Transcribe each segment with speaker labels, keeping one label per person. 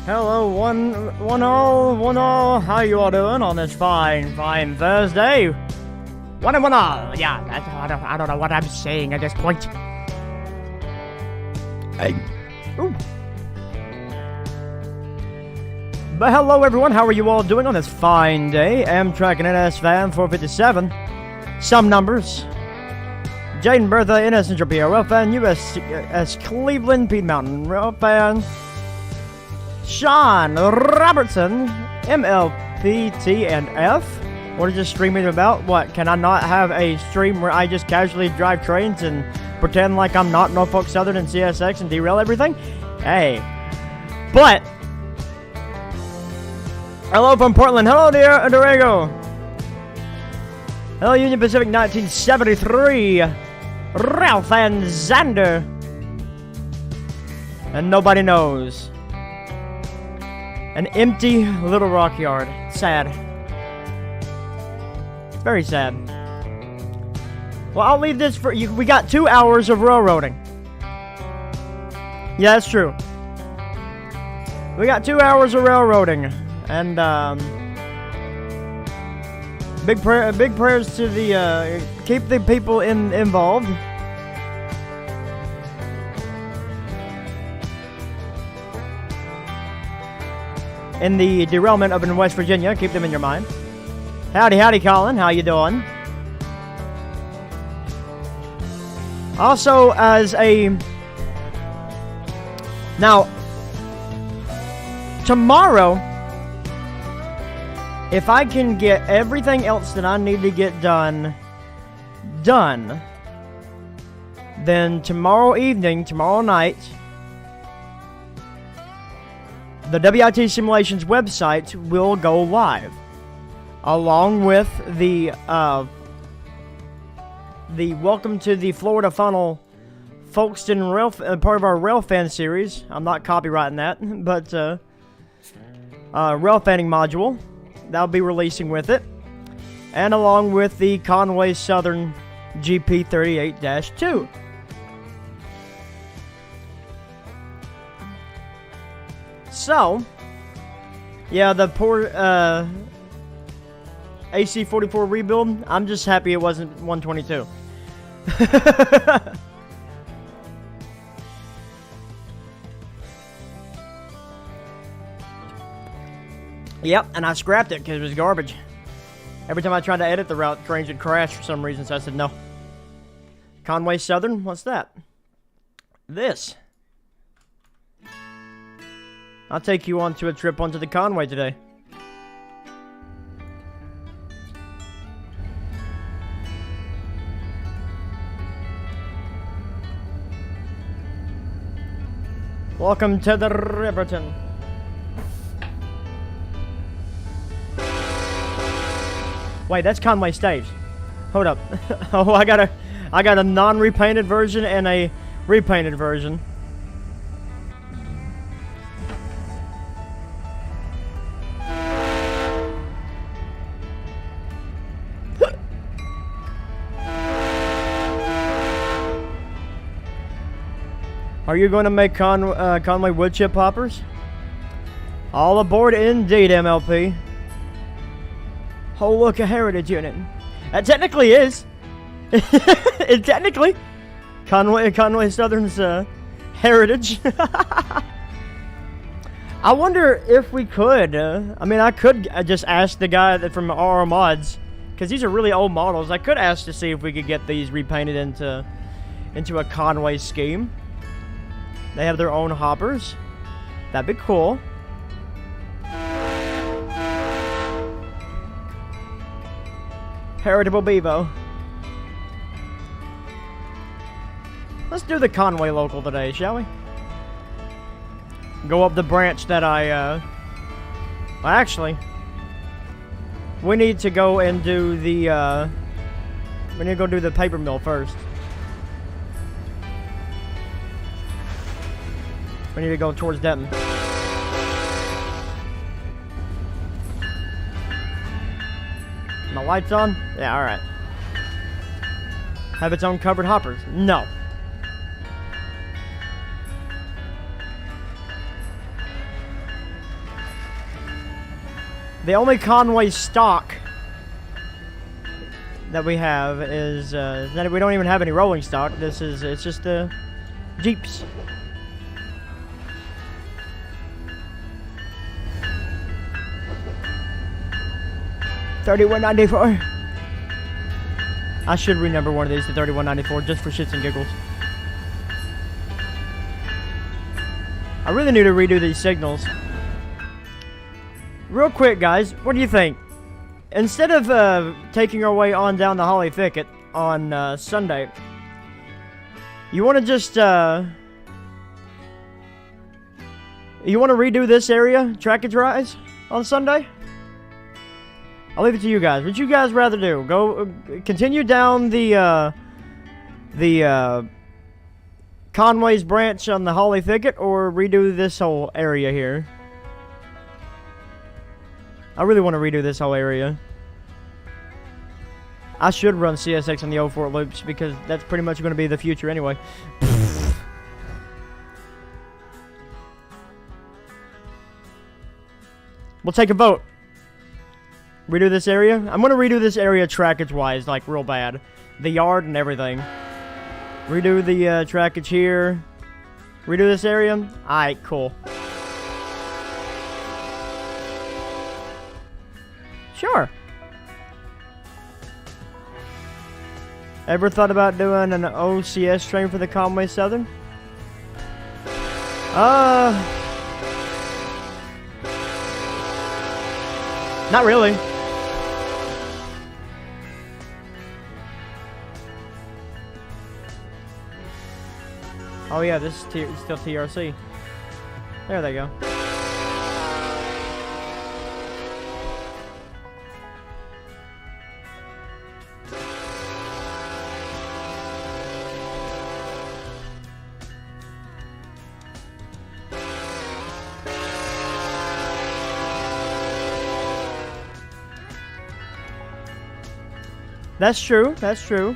Speaker 1: Hello, one all. How you all doing on this fine Thursday? One all. Yeah, I don't know what I'm saying at this point. Hey. Ooh. But hello, everyone. How are you all doing on this fine day? Amtrak and NS Fan 457. Some numbers. Jaden Bertha, NS Central PR Rail Fan, USS Cleveland, Pete Mountain Rail Fan. Sean Robertson, MLPT and F. What is this stream even about? What, can I not have a stream where I just casually drive trains and pretend like I'm not Norfolk Southern and CSX and derail everything? Hey. But, hello from Portland. Hello, dear Derail. Hello, Union Pacific 1973. Ralph and Xander. And nobody knows. An empty Little Rock yard. Sad. Very sad. Well, I'll leave this for you. We got 2 hours of railroading. Yeah, that's true. We got 2 hours of railroading. And, big prayers to the, keep the people involved. In the derailment up in West Virginia, keep them in your mind. Howdy, Colin. How you doing? Also, as a... Now, tomorrow, if I can get everything else that I need to get done, then tomorrow evening, tomorrow night, the WIT Simulations website will go live, along with the Welcome to the Florida Funnel Folkestone Rail, part of our Rail Fan series. I'm not copywriting that, but Rail Fanning module that'll be releasing with it, and along with the Conway Southern GP38-2. So, yeah, the poor AC-44 rebuild, I'm just happy it wasn't 122. Yep, and I scrapped it because it was garbage. Every time I tried to edit the route, trains would crash for some reason, so I said no. Conway Southern, what's that? This. I'll take you on to a trip onto the Conway today. Welcome to the Riverton. Wait, that's Conway Stage. Hold up. Oh, I got a non-repainted version and a repainted version. Are you going to make Conway wood chip poppers? All aboard indeed, MLP. Oh, look, a heritage unit. That technically is. It technically. Conway Southern's heritage. I wonder if we could. I mean, I could just ask the guy from RR Mods, because these are really old models. I could ask to see if we could get these repainted into a Conway scheme. They have their own hoppers. That'd be cool. Heritable Bevo. Let's do the Conway local today, shall we? Go up the branch that well, actually, we need to go and do the, we need to go do the paper mill first. We need to go towards Denton. My lights on? Yeah, alright. Have its own covered hoppers? No. The only Conway stock that we have is that we don't even have any rolling stock. It's just the Jeeps. $31.94. I should renumber one of these to $31.94 just for shits and giggles. I really need to redo these signals. Real quick, guys, what do you think? Instead of taking our way on down the Holly Thicket on Sunday, you want to just you want to redo this area, Trackage Rise, on Sunday? I'll leave it to you guys. What you guys rather do? Go continue down the Conway's branch on the Holly Thicket, or redo this whole area here? I really want to redo this whole area. I should run CSX on the old Fort loops because that's pretty much going to be the future anyway. We'll take a vote. Redo this area? I'm going to redo this area trackage-wise, like, real bad. The yard and everything. Redo the trackage here. Redo this area? Alright, cool. Sure. Ever thought about doing an OCS train for the Conway Southern? Not really. Oh yeah, this is still TRC. There they go. That's true, that's true.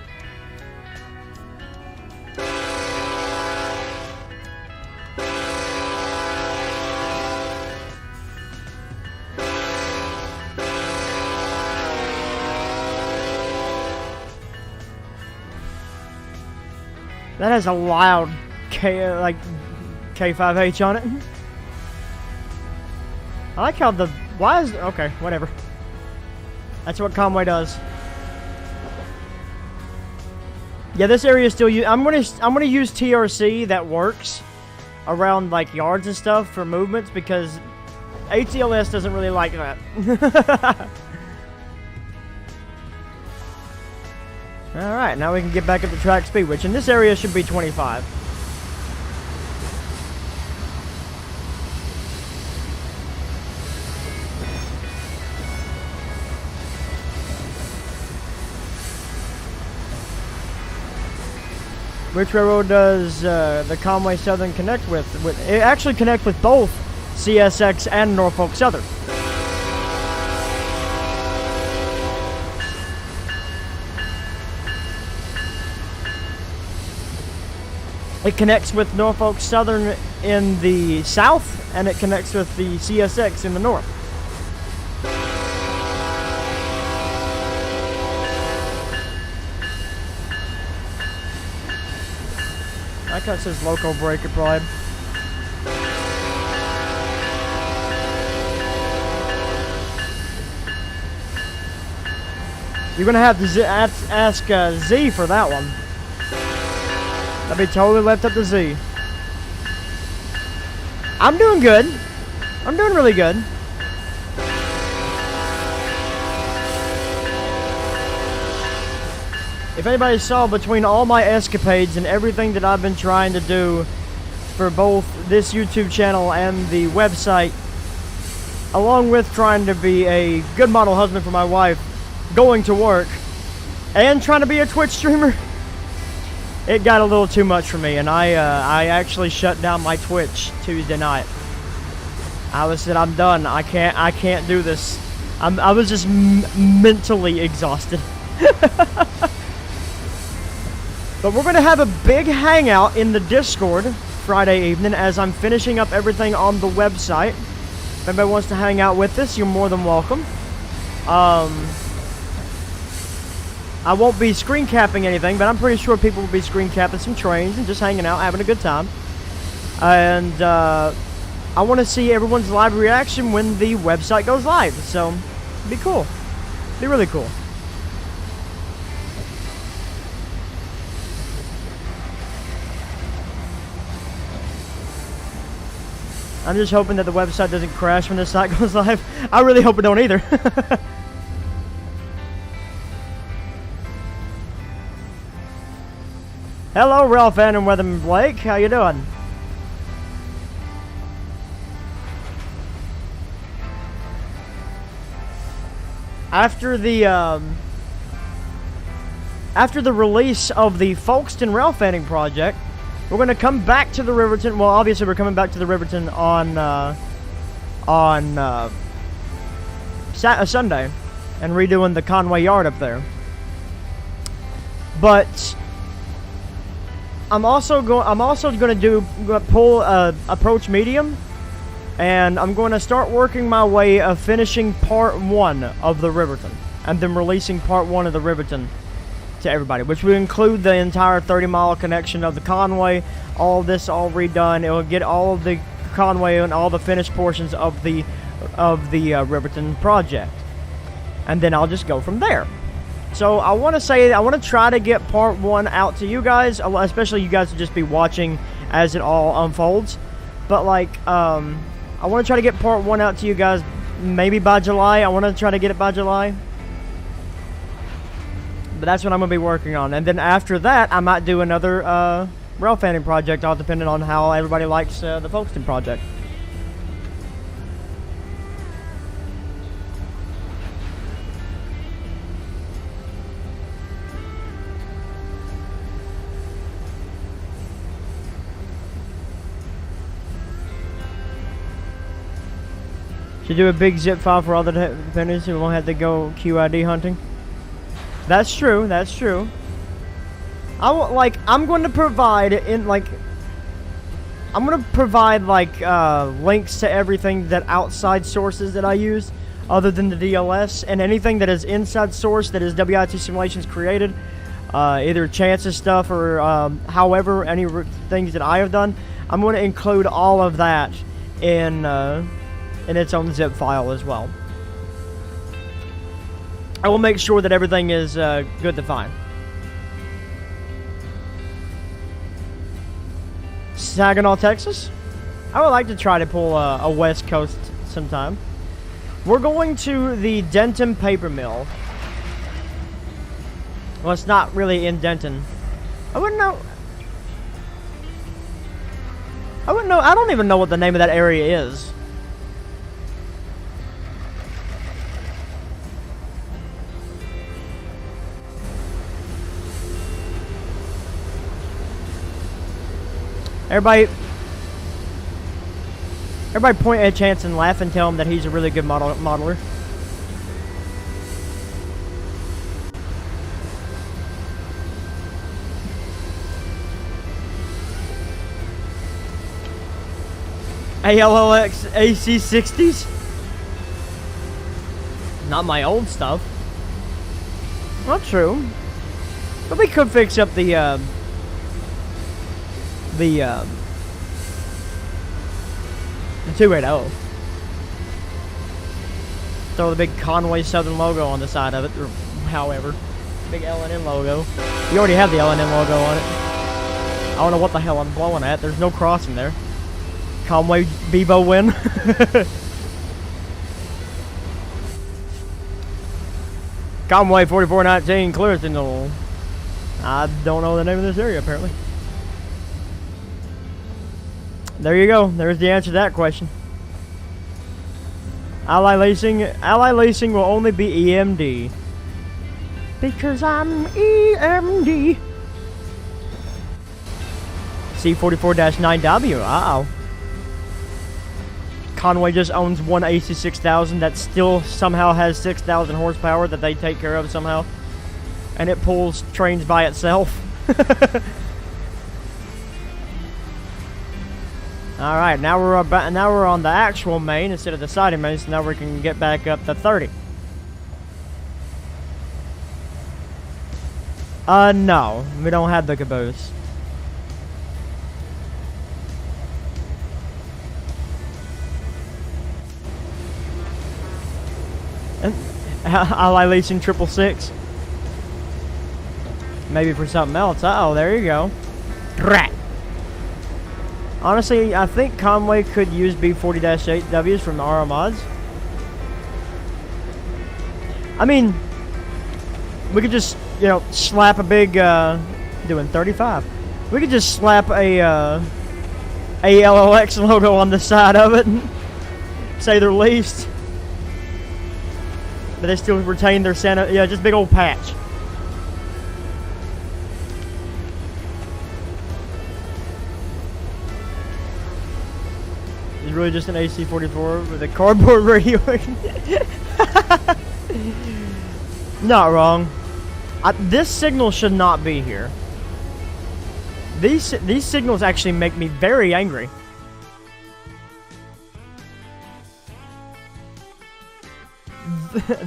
Speaker 1: That has a loud K5H on it. I like how the okay, whatever. That's what Conway does. Yeah, this area is still I'm gonna use TRC that works around like yards and stuff for movements because ATLS doesn't really like that. Alright, now we can get back up to track speed, which in this area should be 25. Which railroad does the Conway Southern connect with? It actually connects with both CSX and Norfolk Southern. It connects with Norfolk Southern in the south, and it connects with the CSX in the north. I think it says local breaker pride. You're gonna have to ask Z for that one. That'd be totally left up to Z. I'm doing good. I'm doing really good. If anybody saw, between all my escapades and everything that I've been trying to do for both this YouTube channel and the website, along with trying to be a good model husband for my wife, going to work, and trying to be a Twitch streamer, it got a little too much for me, and I actually shut down my Twitch Tuesday night. I said, I'm done. I can't do this. I was just mentally exhausted. But we're gonna have a big hangout in the Discord Friday evening as I'm finishing up everything on the website. If anybody wants to hang out with us, you're more than welcome. I won't be screen capping anything, but I'm pretty sure people will be screen capping some trains and just hanging out, having a good time. And I want to see everyone's live reaction when the website goes live. So, it'd be cool. It'd be really cool. I'm just hoping that the website doesn't crash when the site goes live. I really hope it don't either. Hello, Ralph and Weatherman Blake. How you doing? After the release of the Folkestone Rail Fanning project, we're going to come back to the Riverton. Well, obviously, we're coming back to the Riverton on Sunday and redoing the Conway Yard up there. But I'm also going to pull approach medium, and I'm going to start working my way of finishing part 1 of the Riverton, and then releasing part 1 of the Riverton to everybody, which will include the entire 30-mile connection of the Conway, all this all redone. It will get all of the Conway and all the finished portions of the Riverton project, and then I'll just go from there. So I want to try to get part 1 out to you guys, especially you guys to just be watching as it all unfolds. But like, I want to try to get part 1 out to you guys maybe by July. I want to try to get it by July. But that's what I'm going to be working on. And then after that, I might do another rail fanning project, all depending on how everybody likes the Folkestone project. Should do a big zip file for all the dependents who won't have to go QID hunting. That's true. That's true. I'm going to provide links to everything that outside sources that I use, other than the DLS, and anything that is inside source that is WIT Simulations created, either Chance's stuff or however any things that I have done. I'm going to include all of that in its own zip file as well. I will make sure that everything is good to find. Saginaw, Texas. I would like to try to pull a West Coast sometime. We're going to the Denton Paper Mill. Well, it's not really in Denton. I wouldn't know. I don't even know what the name of that area is. Everybody point at Chance and laugh and tell him that he's a really good modeler. ALLX AC60s? Not my old stuff. Not true. But we could fix up the 280. Throw the big Conway Southern logo on the side of it, or however. Big LNN logo. You already have the LNN logo on it. I don't know what the hell I'm blowing at. There's no crossing there. Conway Bebo win. Conway 4419 Clearton. I don't know the name of this area apparently. There you go. There's the answer to that question. Ally Leasing will only be EMD. Because I'm EMD. C44-9W. Uh-oh. Conway just owns one AC6000 that still somehow has 6,000 horsepower that they take care of somehow. And it pulls trains by itself. All right, now we're on the actual main instead of the siding main, so now we can get back up to 30. No, we don't have the caboose. I like leasing 666. Maybe for something else. Oh, there you go. Rat. Honestly, I think Conway could use B40-8Ws from the RO mods. I mean, we could just, you know, slap a big, doing 35. We could just slap a LLX logo on the side of it and say they're leased. But they still retain their Santa, yeah, just big old patch. It's really just an AC-44 with a cardboard radio. Not wrong. This signal should not be here. These signals actually make me very angry.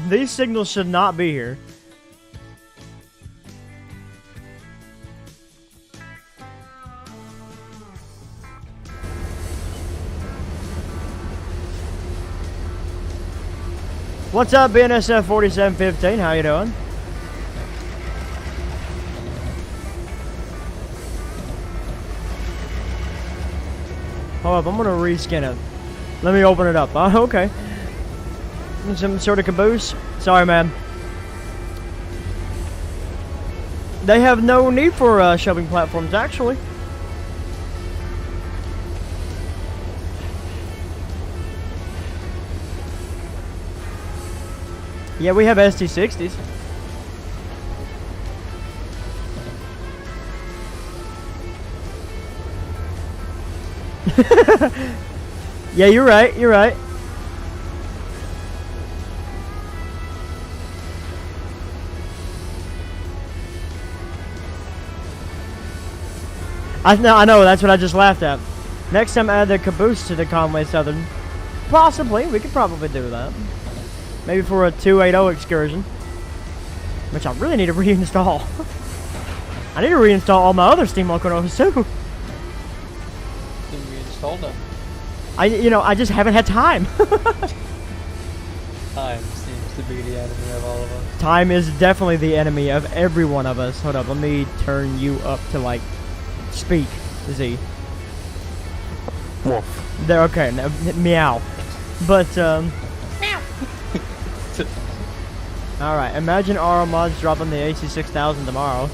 Speaker 1: These signals should not be here. What's up, BNSF 4715? How you doing? Hold up, I'm gonna reskin it. Let me open it up. Oh, okay. Some sort of caboose. Sorry, man. They have no need for shoving platforms, actually. Yeah, we have ST60s. Yeah, you're right. You're right. I know, that's what I just laughed at. Next time add the caboose to the Conway Southern. Possibly, we could probably do that. Maybe for a 280 excursion. Which I really need to reinstall. I need to reinstall all my other Steam locomotives too.
Speaker 2: You reinstalled them.
Speaker 1: I just haven't had time.
Speaker 2: Time seems to be the enemy of all of us.
Speaker 1: Time is definitely the enemy of every one of us. Hold up, let me turn you up to like speak, Z.
Speaker 2: Wolf.
Speaker 1: There, okay, now, meow. But,
Speaker 2: Meow.
Speaker 1: alright, imagine RO mods dropping the AC6000 tomorrow.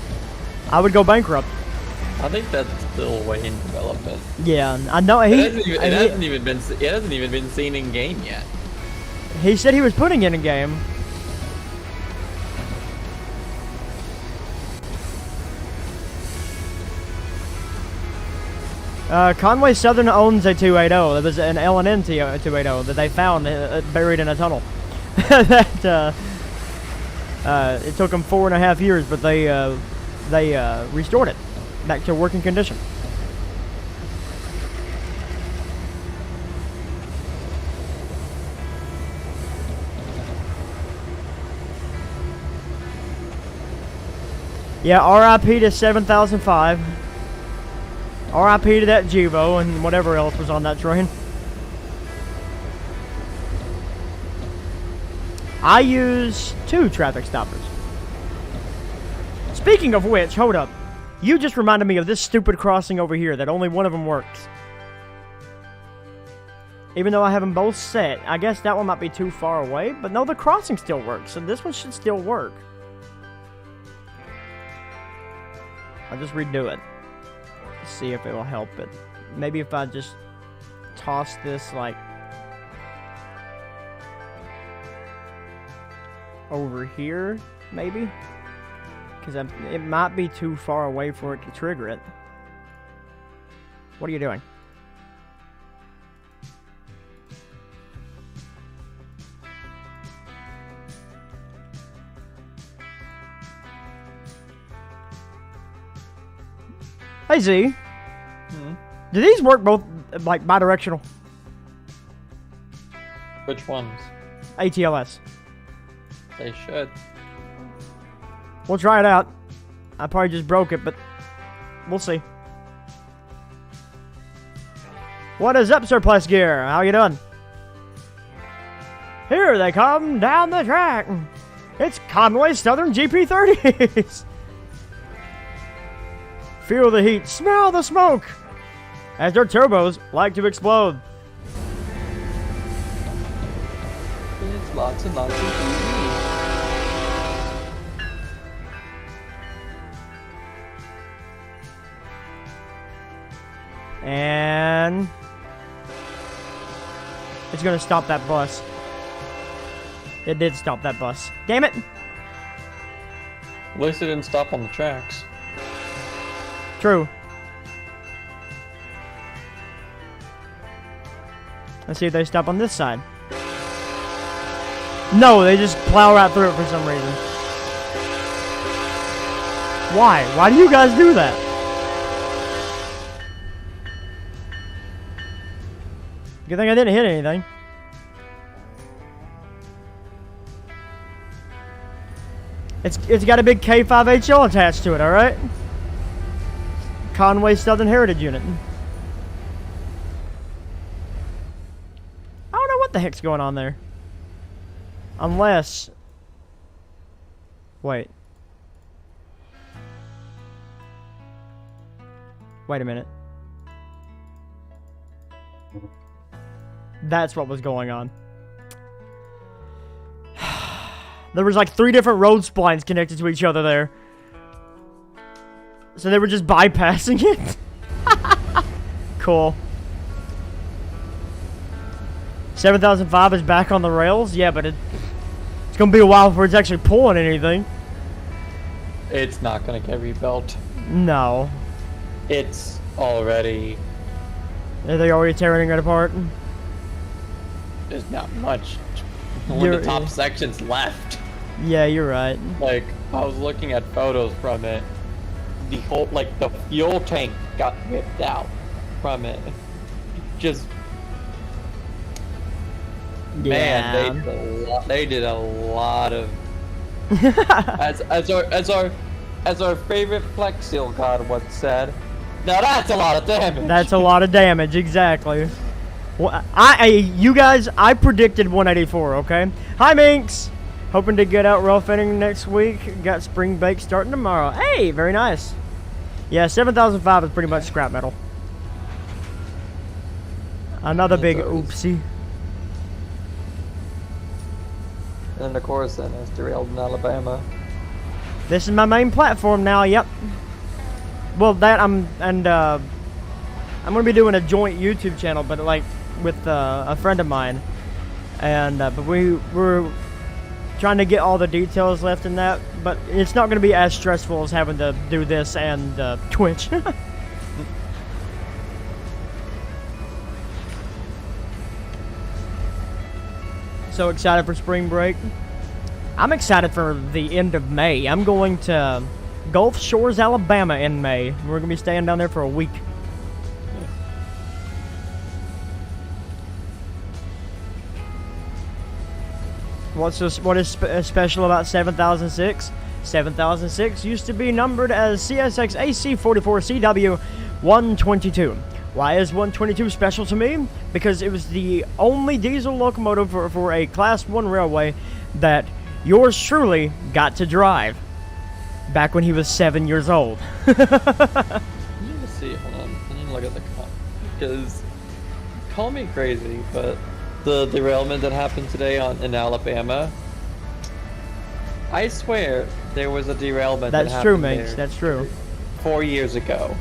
Speaker 1: I would go bankrupt.
Speaker 2: I think that's still way in development.
Speaker 1: Yeah, I know.
Speaker 2: It hasn't even been seen in game yet.
Speaker 1: He said he was putting it in game. Conway Southern owns a 280. There was an L&N 280 that they found buried in a tunnel. That it took them 4.5 years, but they restored it back to working condition. Yeah, RIP to 7005. RIP to that Juvo and whatever else was on that train. I use 2 traffic stoppers. Speaking of which, hold up. You just reminded me of this stupid crossing over here that only one of them works. Even though I have them both set, I guess that one might be too far away, but no, the crossing still works, so this one should still work. I'll just redo it. See if it'll help it. Maybe if I just toss this like over here, maybe, because it might be too far away for it to trigger it. What are you doing? Hey Z, do these work both like bidirectional.
Speaker 2: Which ones?
Speaker 1: ATLS.
Speaker 2: They should.
Speaker 1: We'll try it out. I probably just broke it, but we'll see. What is up, Surplus Gear? How you doing? Here they come down the track. It's Conway Southern GP30s. Feel the heat, smell the smoke, as their turbos like to explode.
Speaker 2: It's lots and lots of TV.
Speaker 1: And it's gonna stop that bus. It did stop that bus. Damn it!
Speaker 2: At least it didn't stop on the tracks.
Speaker 1: True. Let's see if they stop on this side. No, they just plow right through it for some reason. Why? Why do you guys do that? Good thing I didn't hit anything. It's got a big K5HL attached to it, alright? Conway Southern Heritage Unit. I don't know what the heck's going on there. Unless... Wait. Wait a minute. That's what was going on. There was like 3 different road splines connected to each other there. So they were just bypassing it? Cool. 7005 is back on the rails? Yeah, but it's gonna be a while before it's actually pulling anything.
Speaker 2: It's not gonna get rebuilt.
Speaker 1: No.
Speaker 2: It's already...
Speaker 1: Are they already tearing it apart?
Speaker 2: There's not much. Only the top section's left.
Speaker 1: Yeah, you're right.
Speaker 2: Like, I was looking at photos from it. The whole, like, the fuel tank got ripped out from it. Just...
Speaker 1: Yeah.
Speaker 2: Man, they did a lot of... as our favorite Flex Seal god once said, now that's a lot of damage.
Speaker 1: That's a lot of damage, exactly. Well, you guys, I predicted 184, okay? Hi, Minx! Hoping to get out rough inning next week. Got spring bake starting tomorrow. Hey, very nice. Yeah, 7005 is pretty much scrap metal. Another big oopsie.
Speaker 2: And of course, then it's derailed in Alabama.
Speaker 1: This is my main platform now, yep. Well, that, I'm gonna be doing a joint YouTube channel, but like, with a friend of mine. And, but we're trying to get all the details left in that, but it's not going to be as stressful as having to do this and Twitch. So excited for spring break. I'm excited for the end of May. I'm going to Gulf Shores, Alabama in May. We're going to be staying down there for a week. What is special about 7006? 7006 used to be numbered as CSX AC44CW 122. Why is 122 special to me? Because it was the only diesel locomotive for a Class 1 railway that yours truly got to drive back when he was 7 years old.
Speaker 2: Let me see, hold on. Let me look at the comment. Because, call me crazy, but the derailment that happened today in Alabama, I swear there was a derailment that happened
Speaker 1: true, Minx. That's true.
Speaker 2: 4 years ago.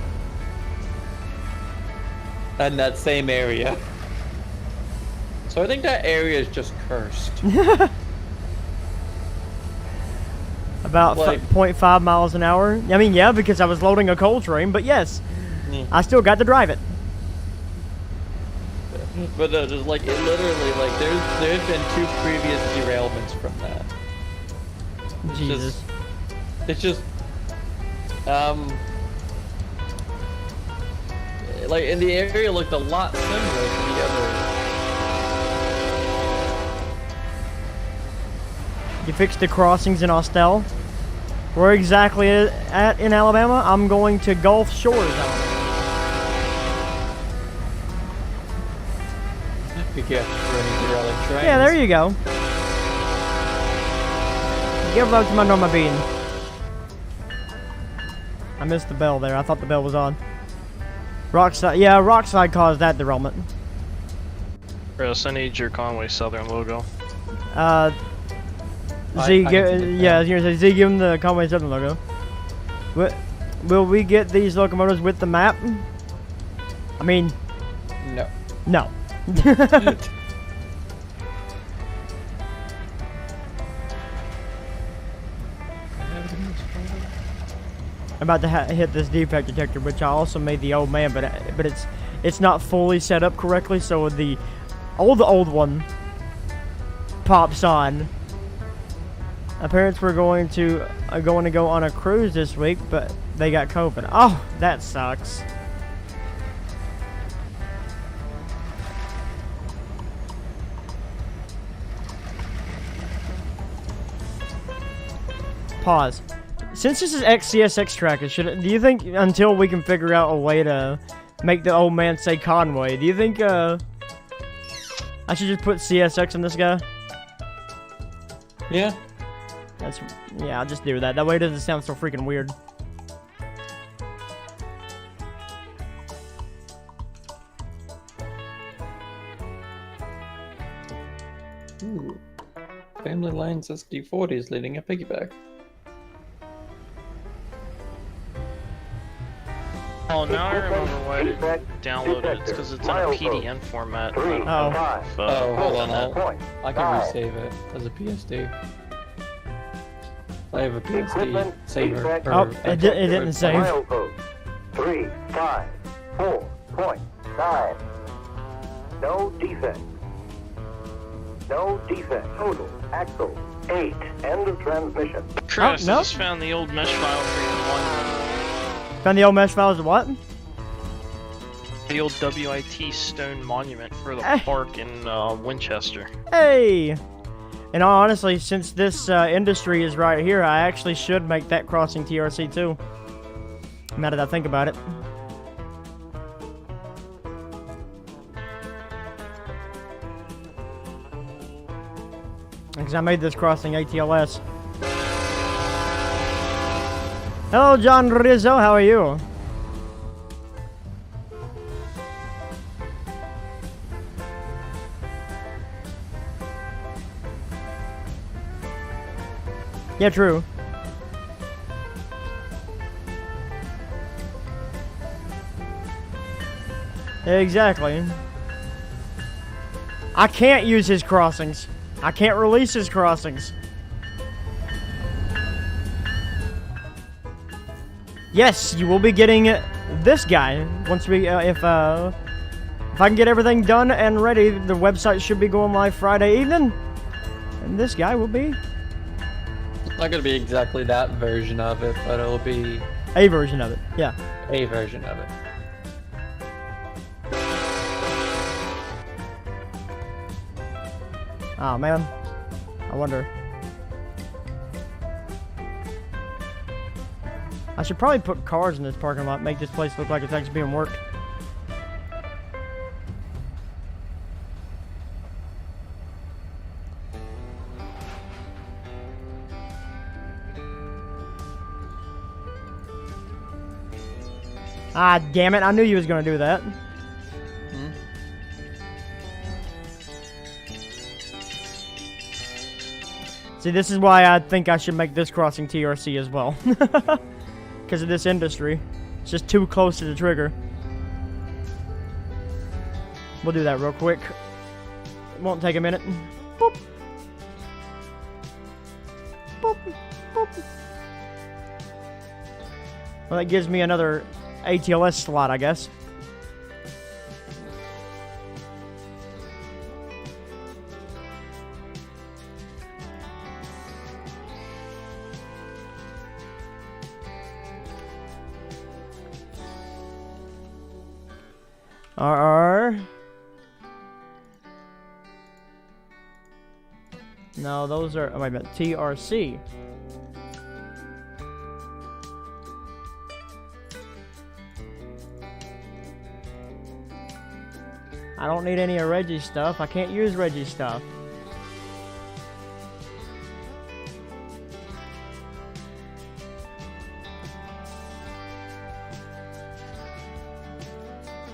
Speaker 2: In that same area. So I think that area is just cursed.
Speaker 1: About
Speaker 2: like,
Speaker 1: 0.5 miles an hour. I mean, yeah, because I was loading a coal train, but yes, I still got to drive it.
Speaker 2: But just like, it literally, like, there's been 2 previous derailments from that.
Speaker 1: Jesus.
Speaker 2: like in the area looked a lot similar to the other.
Speaker 1: You fixed the crossings in Austell. Where exactly at in Alabama? I'm going to Gulf Shores, Alabama.
Speaker 2: Be careful for any derailing trains.
Speaker 1: Yeah, there you go. Give up to my Norma Bean. I missed the bell there. I thought the bell was on. Rockside, yeah, Rockside caused that derailment.
Speaker 3: Chris, I need your Conway Southern logo.
Speaker 1: Z, yeah, I was gonna say Z, give him the Conway Southern logo. Will we get these locomotives with the map? I mean,
Speaker 2: No.
Speaker 1: no. I'm about to hit this defect detector, which I also made the old man, but it's not fully set up correctly, so the old one pops on. My parents were going to go on a cruise this week, but they got COVID. Oh, that sucks. Pause. Since this is XCSX Trackage, do you think until we can figure out a way to make the old man say Conway, do you think I should just put CSX in this guy?
Speaker 2: Yeah.
Speaker 1: Yeah, I'll just do that. That way it doesn't sound so freaking weird.
Speaker 2: Ooh. Family Lines SD40 is leading a piggyback.
Speaker 3: Oh, now I remember why I didn't download it. It's because it's in a PDN format.
Speaker 2: Oh, hold on. I can resave it as a PSD. I have a PSD saver.
Speaker 1: Oh, it didn't save.
Speaker 4: 354.9. No defect. No defect. Total. Axle. 8. End of transmission.
Speaker 3: Chris,
Speaker 1: nope.
Speaker 3: I just found the old mesh file for your monument.
Speaker 1: Found the old mesh files of what?
Speaker 3: The old WIT stone monument for the park in Winchester.
Speaker 1: Hey! And honestly, since this industry is right here, I actually should make that crossing TRC too. Now that I think about it. Because I made this crossing ATLS. Hello, John Rizzo. How are you? Yeah, true. Exactly. I can't use his crossings. I can't release his crossings. Yes, you will be getting this guy once we, if I can get everything done and ready, the website should be going live Friday evening, and this guy will be
Speaker 2: It's not gonna be exactly that version of it, but it'll be
Speaker 1: a version of it. Yeah.
Speaker 2: a version of it.
Speaker 1: Oh man, I wonder. I should probably put cars in this parking lot, make this place look like it's actually being worked. Ah, damn it, I knew you was gonna do that. See, this is why I think I should make this crossing TRC as well. Because of this industry. It's just too close to the trigger. We'll do that real quick. It won't take a minute. Boop. Boop. Boop. Well, that gives me another ATLS slot, I guess. RR. No, those are. Oh, wait a minute. TRC. I don't need any of Reggie's stuff. I can't use Reggie's stuff.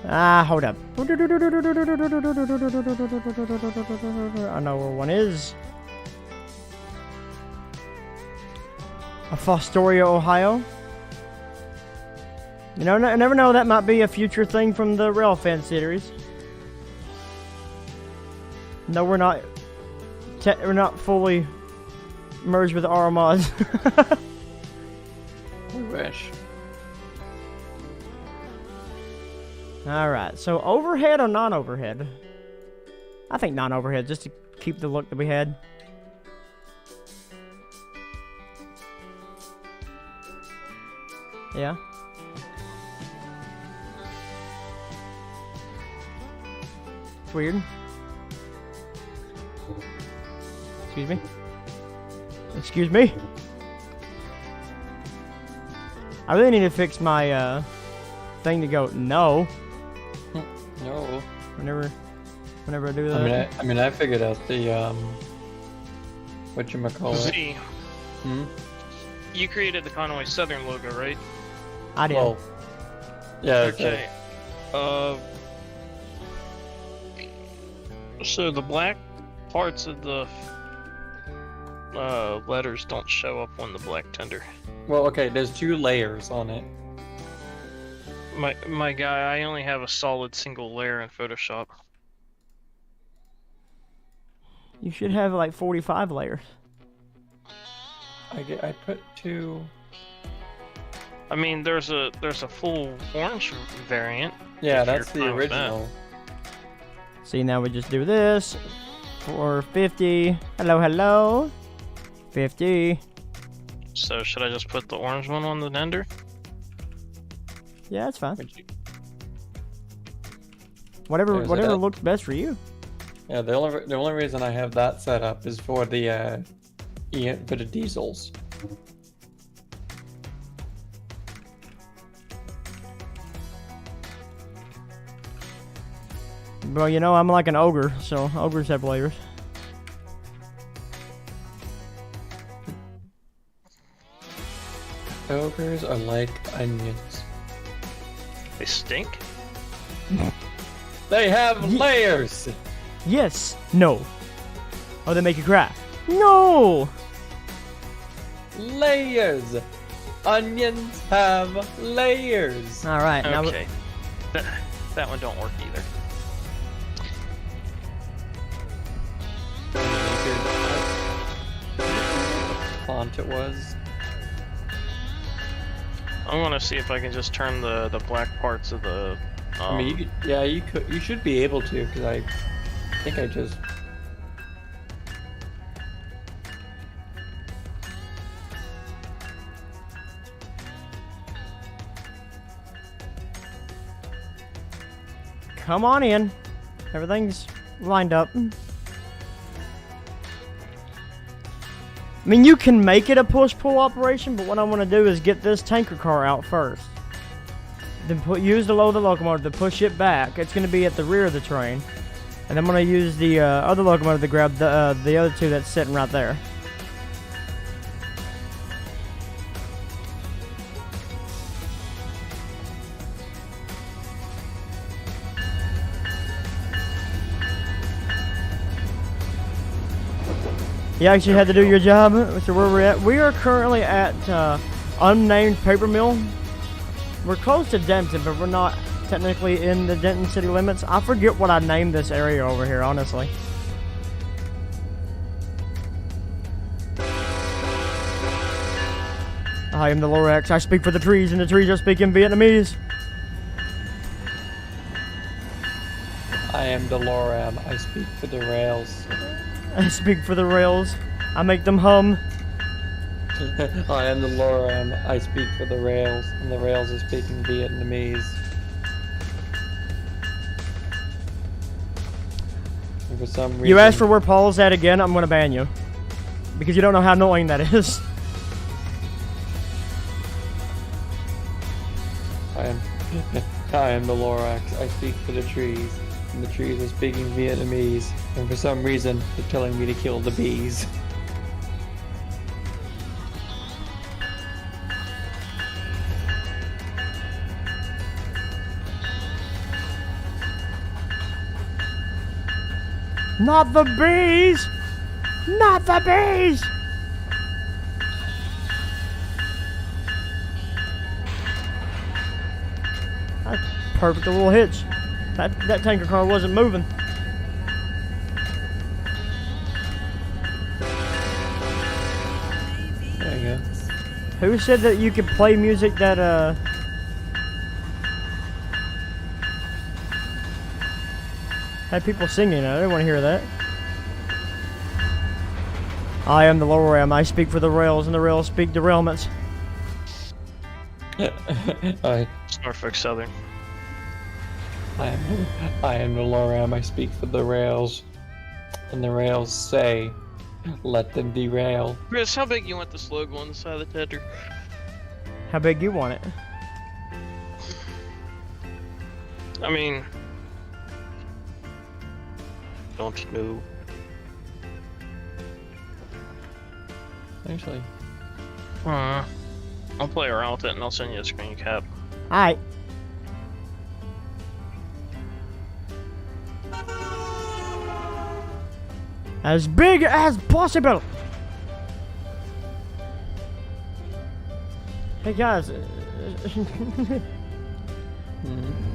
Speaker 1: Ah, hold up. I know where one is. Fostoria, Ohio. You know, I never know. That might be a future thing from the Railfan series. No, we're not. We're not fully merged with our mods.
Speaker 2: We wish.
Speaker 1: Alright, so overhead or non-overhead? I think non-overhead, just to keep the look that we had. Yeah. It's weird. Excuse me? Excuse me? I really need to fix my, thing to go, no.
Speaker 2: No.
Speaker 1: Whenever I do that.
Speaker 2: I mean, I figured out the whatchamacallit.
Speaker 3: Z. You created the Conway Southern logo, right?
Speaker 1: I did.
Speaker 2: Well, yeah.
Speaker 3: Okay. So the black parts of the letters don't show up on the black tender.
Speaker 2: Well, okay. There's 2 layers on it.
Speaker 3: My guy, I only have a solid single layer in Photoshop.
Speaker 1: You should have like 45 layers.
Speaker 2: I put 2.
Speaker 3: I mean, there's a full orange variant.
Speaker 2: Yeah,
Speaker 3: if
Speaker 2: that's
Speaker 3: you're
Speaker 2: the
Speaker 3: fine with that.
Speaker 2: original.
Speaker 1: See, now we just do this for 50. Hello, hello. 50.
Speaker 3: So should I just put the orange one on the tender?
Speaker 1: Yeah, that's fine.
Speaker 2: Would you-
Speaker 1: Whatever
Speaker 2: There's
Speaker 1: whatever
Speaker 2: that.
Speaker 1: looks best for you.
Speaker 2: Yeah, the only reason I have that set up is for the for the diesels.
Speaker 1: Well, you know, I'm like an ogre, so ogres have layers.
Speaker 2: Ogres are like onions.
Speaker 3: They stink?
Speaker 2: They have layers.
Speaker 1: Yes. No. Oh, they make you cry. No.
Speaker 2: Layers. Onions have layers.
Speaker 1: All right. Now
Speaker 3: Okay. That one don't work either.
Speaker 2: Font it was.
Speaker 3: I want to see if I can just turn the black parts of the.
Speaker 2: I mean, you could, yeah, you should be able to, because I think I just.
Speaker 1: come on in. Everything's lined up. I mean, you can make it a push-pull operation, but what I want to do is get this tanker car out first. Then use the load of the locomotive to push it back. It's going to be at the rear of the train. And I'm going to use the other locomotive to grab the other 2 that's sitting right there. You actually had to do your job. So where we're at, we are currently at unnamed paper mill. We're close to Denton, but we're not technically in the Denton city limits. I forget what I named this area over here, honestly. I am the Lorax. I speak for the trees, and the trees are speaking Vietnamese.
Speaker 2: I am the Loram. I speak for the rails.
Speaker 1: I speak for the rails. I make them hum.
Speaker 2: I am the Loram. I speak for the rails, and the rails are speaking Vietnamese. for some reason...
Speaker 1: You ask for where Paul's at again, I'm gonna ban you. Because you don't know how annoying that is.
Speaker 2: I am the Lorax. I speak for the trees. And the trees are speaking Vietnamese. And for some reason, they're telling me to kill the bees.
Speaker 1: Not the bees! Not the bees! That's perfect little hitch. That tanker car wasn't moving.
Speaker 2: There you go.
Speaker 1: Who said that you could play music that had people singing? I didn't want to hear that. I am the lower ram. I speak for the rails, and the rails speak derailments.
Speaker 3: Norfolk Southern.
Speaker 2: I am the Loram. I speak for the rails. And the rails say, let them derail.
Speaker 3: Chris, how big you want this logo on the side of the tender?
Speaker 1: How big you want it?
Speaker 3: I mean, don't you know?
Speaker 2: Actually,
Speaker 3: I'll play around with it and I'll send you a screen cap.
Speaker 1: Alright. As big as possible! Hey guys,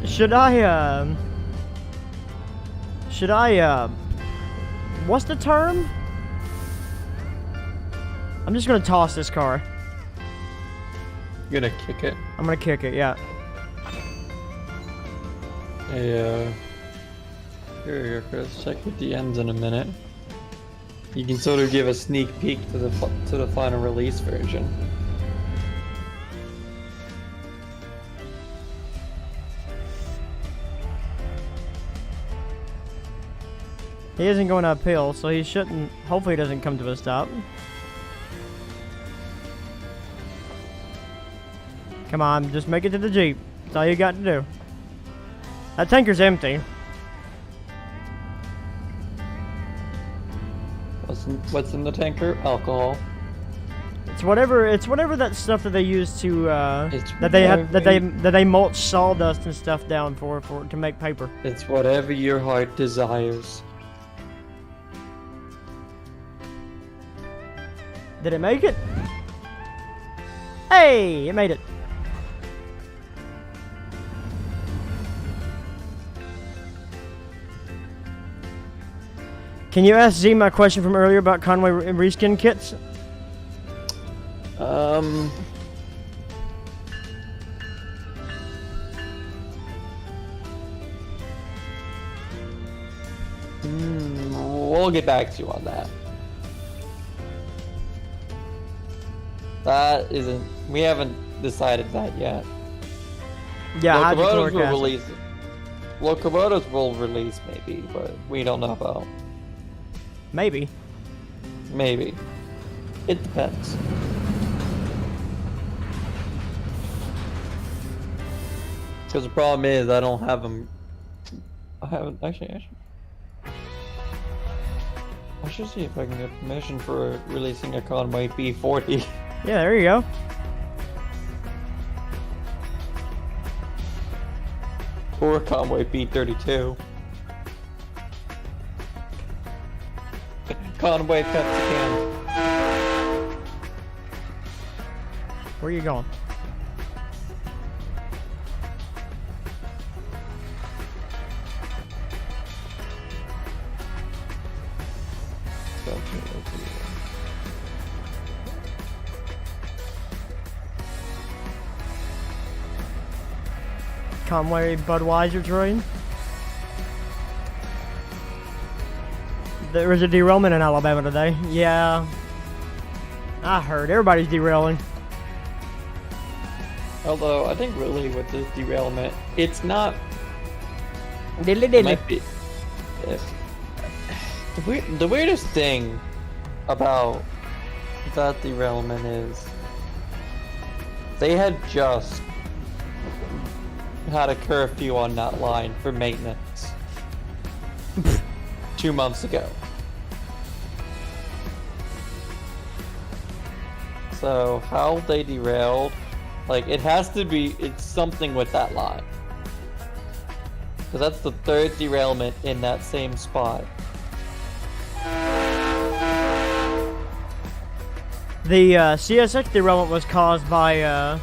Speaker 1: should I, what's the term? I'm just gonna toss this car.
Speaker 2: you're gonna kick it.
Speaker 1: I'm gonna kick it, yeah.
Speaker 2: Hey, here you go, Chris. Check your DMs in a minute. You can sort of give a sneak peek to the final release version.
Speaker 1: He isn't going uphill, so he shouldn't, hopefully he doesn't come to a stop. Come on, just make it to the Jeep. That's all you got to do. That tanker's empty.
Speaker 2: What's in the tanker? Alcohol.
Speaker 1: It's whatever that stuff that they use to
Speaker 2: It's
Speaker 1: that they mulch sawdust and stuff down for to make paper.
Speaker 2: It's whatever your heart desires.
Speaker 1: Did it make it? Hey, it made it. Can you ask Z my question from earlier about Conway reskin kits?
Speaker 2: We'll get back to you on that. That isn't. We haven't decided that yet.
Speaker 1: Yeah,
Speaker 2: Locomotives will release. Locomotives will release maybe, but we don't know about.
Speaker 1: Maybe.
Speaker 2: Maybe. It depends. Because the problem is I don't have them. I haven't actually. I should see if I can get permission for releasing a Conway B40.
Speaker 1: Yeah, there you go.
Speaker 2: Or a Conway B32. Conway Pepsi can.
Speaker 1: Where are you going? Conway Budweiser train. There was a derailment in Alabama today. Yeah. I heard. Everybody's derailing.
Speaker 2: Although, I think really with this derailment, it's not...
Speaker 1: Diddly
Speaker 2: It
Speaker 1: diddly.
Speaker 2: might be... The weirdest thing about that derailment is they had just had a curfew on that line for maintenance 2 months ago. So how they derailed, like it has to be, it's something with that line. Because that's the third derailment in that same spot.
Speaker 1: The CSX derailment was caused by,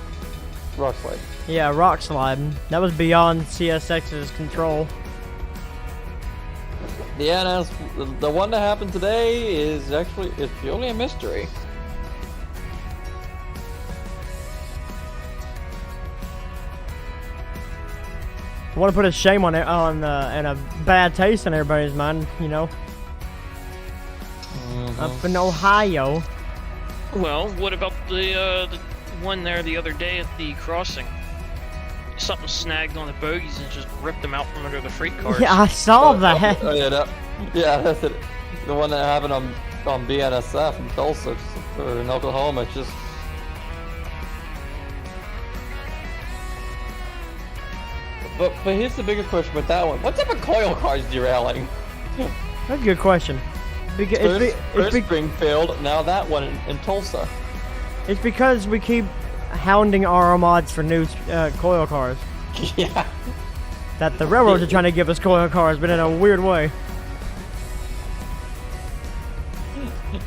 Speaker 2: Rock slide.
Speaker 1: yeah, rock slide. That was beyond CSX's control.
Speaker 2: The NS, the one that happened today is actually, it's purely a mystery.
Speaker 1: I want to put a shame on it, and a bad taste in everybody's mind, you know. Up in Ohio.
Speaker 3: Well, what about the one there the other day at the crossing? Something snagged on the bogies and just ripped them out from under the freight cars.
Speaker 1: Yeah, I saw that.
Speaker 2: Oh, yeah, that's it. The one that happened on BNSF in Tulsa or in Oklahoma. It's just. But here's the bigger question with that one. What type of coil car is derailing?
Speaker 1: That's a good question.
Speaker 2: First Springfield, now that one in Tulsa.
Speaker 1: It's because we keep hounding our mods for new coil cars.
Speaker 2: Yeah.
Speaker 1: That the railroads are trying to give us coil cars, but in a weird way.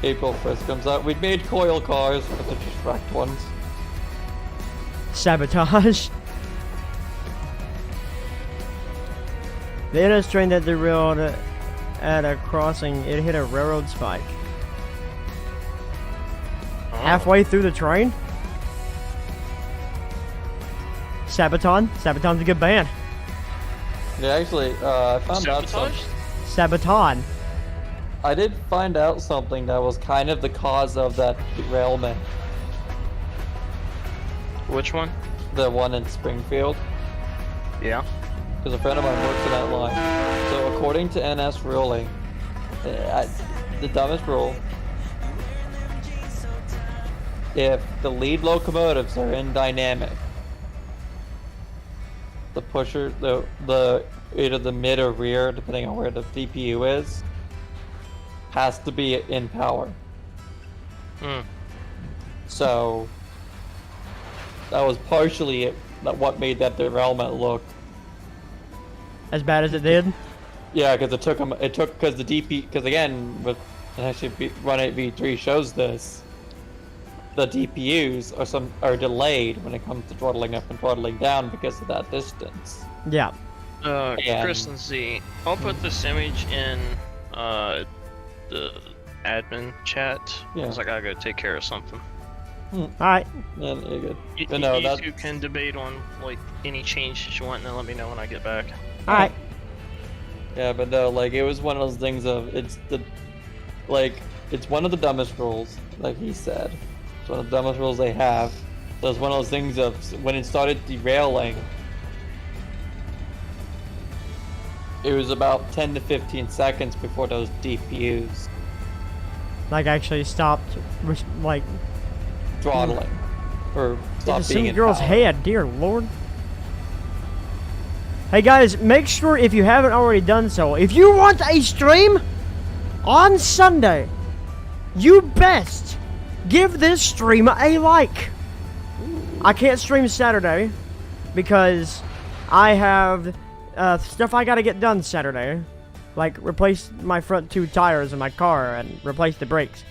Speaker 2: April 1st comes out. We'd made coil cars, but they're just wrecked ones.
Speaker 1: Sabotage. The NS train that derailed at a crossing, it hit a railroad spike.
Speaker 3: Oh.
Speaker 1: Halfway through the train? Sabaton? Sabaton's a good band.
Speaker 2: Yeah, actually, I found out
Speaker 3: Sabotage?
Speaker 2: something.
Speaker 1: Sabaton.
Speaker 2: I did find out something that was kind of the cause of that derailment.
Speaker 3: Which one?
Speaker 2: The one in Springfield.
Speaker 3: Yeah.
Speaker 2: Because a friend of mine works in that line. So according to NS ruling, the dumbest rule, if the lead locomotives are in dynamic, the pusher, the either the mid or rear, depending on where the DPU is, has to be in power.
Speaker 3: Hmm.
Speaker 2: So that was partially what made that derailment look.
Speaker 1: As bad as it did?
Speaker 2: Yeah, because because the DP, because again, with actually Run 8v3 shows this, the DPUs are delayed when it comes to throttling up and throttling down because of that distance.
Speaker 1: Yeah.
Speaker 3: Kristen Z, I'll put this image in the admin chat because I gotta go take care of something.
Speaker 1: Alright.
Speaker 2: Yeah, you're good.
Speaker 3: You,
Speaker 2: But no,
Speaker 3: you can debate on like any changes you want, and then let me know when I get back.
Speaker 1: Alright.
Speaker 2: Yeah, but no, like it was one of those things of it's one of the dumbest rules, like he said. It's one of the dumbest rules they have. So it's one of those things of when it started derailing, it was about 10 to 15 seconds before those DPUs
Speaker 1: Like, actually stopped, like...
Speaker 2: throttling or stopped being
Speaker 1: some
Speaker 2: in
Speaker 1: girl's
Speaker 2: power.
Speaker 1: head, dear lord. Hey guys, make sure if you haven't already done so, if you want a stream on Sunday, you best give this stream a like. I can't stream Saturday because I have stuff I gotta get done Saturday. Like replace my front 2 tires in my car and replace the brakes.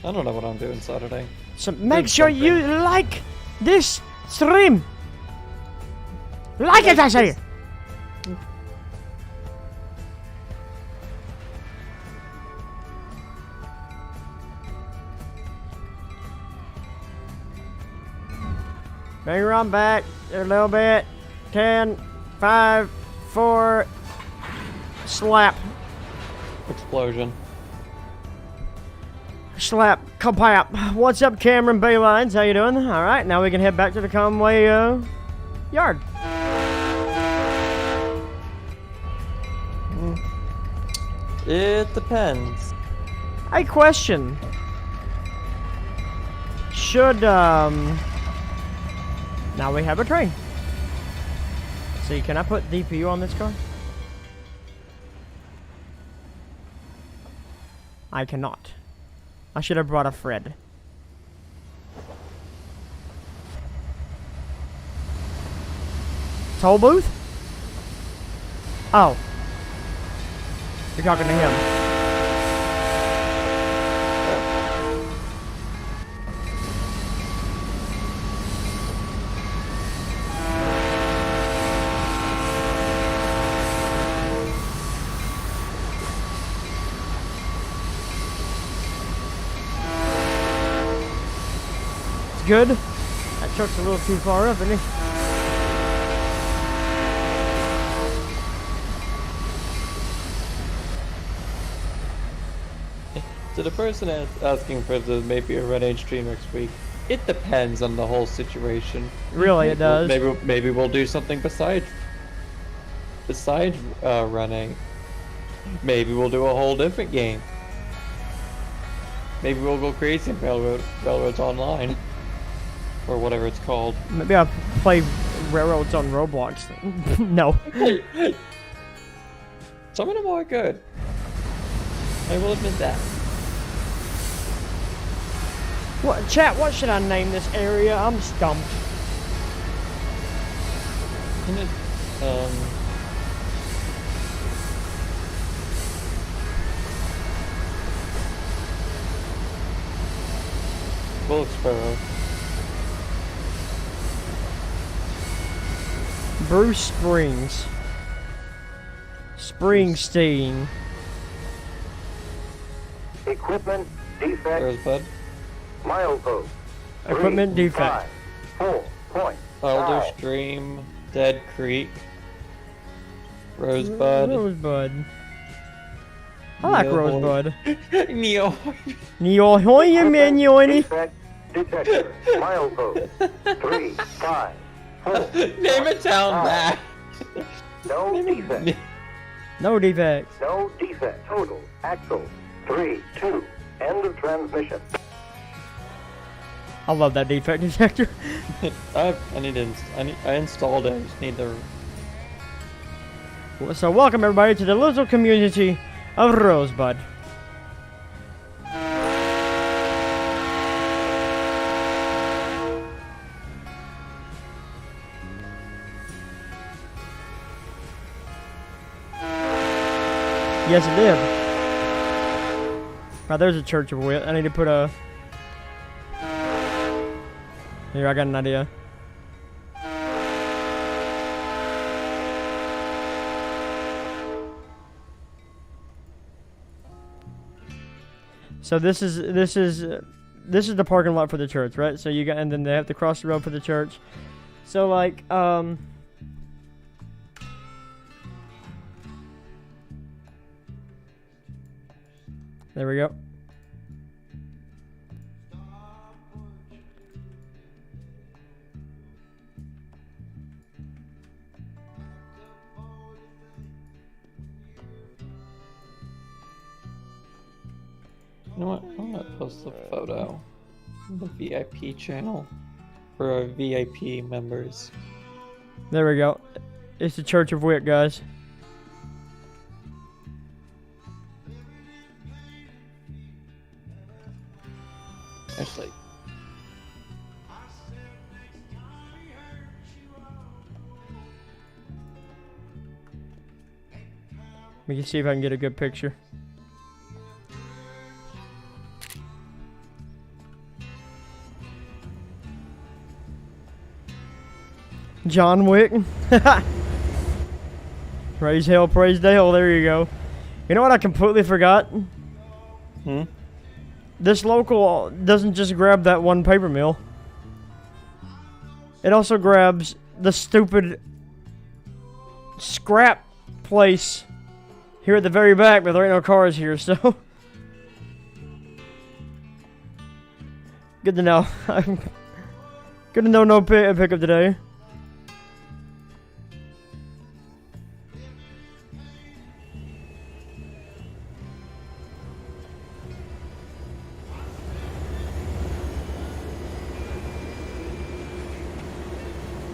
Speaker 2: I don't know what I'm doing Saturday.
Speaker 1: So make sure you like this stream. Like it, I say. Bring her on back a little bit. 10, 5, 4, slap.
Speaker 2: Explosion.
Speaker 1: Slap, kapap. What's up, Cameron Baylines? How you doing? All right, now we can head back to the Conway yard.
Speaker 2: It depends.
Speaker 1: A question. Should, now we have a train. See, can I put DPU on this car? I cannot. I should have brought a Fred. Toll booth? Oh. You're talking to him. Good. That truck's a little too far up, isn't it?
Speaker 2: To the person asking for the maybe a Red Age stream next week, it depends on the whole situation.
Speaker 1: Really, it does.
Speaker 2: Maybe we'll do something besides running. Maybe we'll do a whole different game. Maybe we'll go crazy in Railroads Online. Or whatever it's called.
Speaker 1: Maybe I'll play Railroads on Roblox. No.
Speaker 2: Some of them are good. I will admit that.
Speaker 1: What, chat, what should I name this area? I'm stumped.
Speaker 2: Isn't it, Wilkesboro.
Speaker 1: Bruce Springs. Springsteen.
Speaker 4: Equipment defect.
Speaker 2: Rosebud.
Speaker 4: Milepost.
Speaker 1: Equipment defect.
Speaker 4: 4.5.
Speaker 2: Elder Stream. Dead Creek. Rosebud.
Speaker 1: Rosebud. I like Rosebud.
Speaker 2: Neo.
Speaker 1: Neo hoy man yoini.
Speaker 4: Defect detector. Milepost. 3, 5, 4.
Speaker 2: Name a town that.
Speaker 4: No defect.
Speaker 1: No defects.
Speaker 4: No defect. Total. Axle. 3, 2. End of transmission.
Speaker 1: I love that defect detector.
Speaker 2: I installed it. I just need to.
Speaker 1: So welcome everybody to the little community of Rosebud. Yes, it did. Right, there's a Church of Wit. I need to put a... Here, I got an idea. So this is the parking lot for the church, right? So you got, and then they have to cross the road for the church. So like, there we go.
Speaker 2: You know what? I'm gonna post a photo on the VIP channel for our VIP members.
Speaker 1: There we go. It's the Church of Wit, guys.
Speaker 2: Actually,
Speaker 1: We can see if I can get a good picture. John Wick. Praise hell, praise Dale. There you go. You know what I completely forgot? This local doesn't just grab that one paper mill. It also grabs the stupid scrap place here at the very back, but there ain't no cars here, so. Good to know. Good to know no pickup today.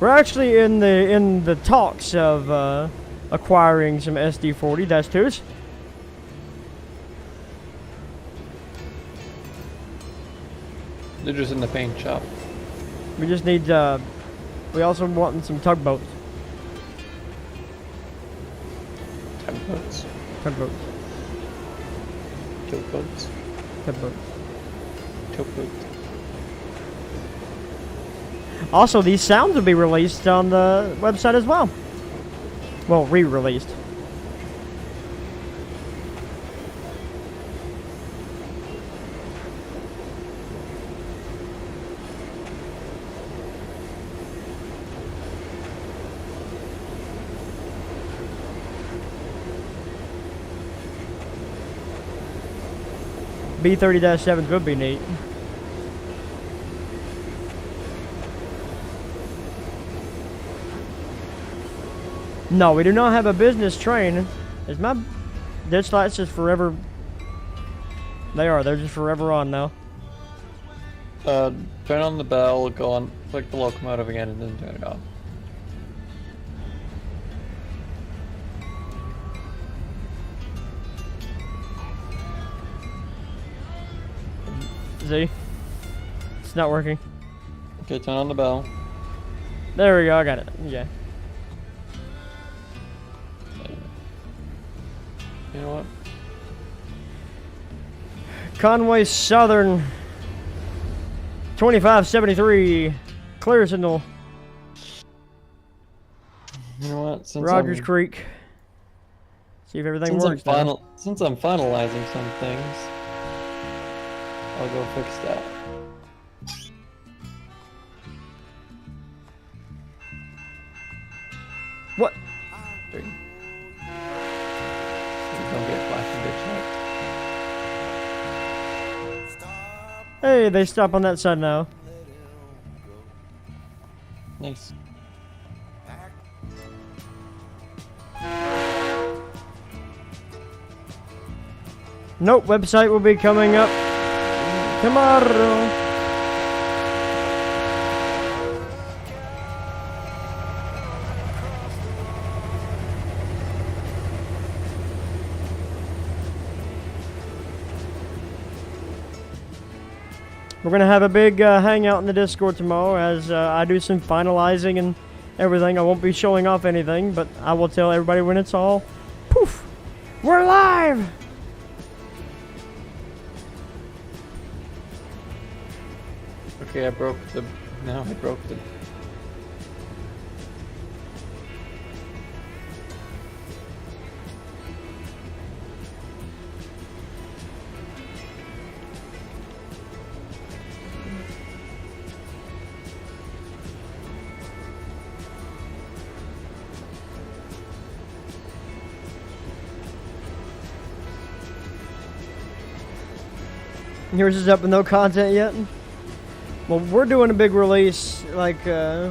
Speaker 1: We're actually in the talks of acquiring some SD40-2s.
Speaker 2: They're just in the paint shop.
Speaker 1: We just need, we also want some tugboats.
Speaker 2: Tugboats.
Speaker 1: Tugboats.
Speaker 2: Tugboats.
Speaker 1: Tugboats.
Speaker 2: Tugboats.
Speaker 1: Also, these sounds will be released on the website as well. Well, re-released. B30-7 would be neat. No, we do not have a business train. Is my ditch lights just forever? They are. They're just forever on now.
Speaker 2: Turn on the bell, go on, click the locomotive again, and then turn it off.
Speaker 1: See? It's not working.
Speaker 2: Okay, turn on the bell.
Speaker 1: There we go. I got it. Yeah.
Speaker 2: You know what?
Speaker 1: Conway Southern 2573 clear signal.
Speaker 2: You know what?
Speaker 1: Rogers Creek. See if everything works.
Speaker 2: Since I'm finalizing some things, I'll go fix that.
Speaker 1: What?
Speaker 2: 3. Don't get flashing bitch light.
Speaker 1: Hey, they stop on that side now.
Speaker 2: Nice.
Speaker 1: Nope, website will be coming up tomorrow. We're gonna have a big hangout in the Discord tomorrow as I do some finalizing and everything. I won't be showing off anything, but I will tell everybody when it's all poof. We're live!
Speaker 2: Okay, I broke the... No, I broke the...
Speaker 1: Yours is up with no content yet? Well, we're doing a big release, like, I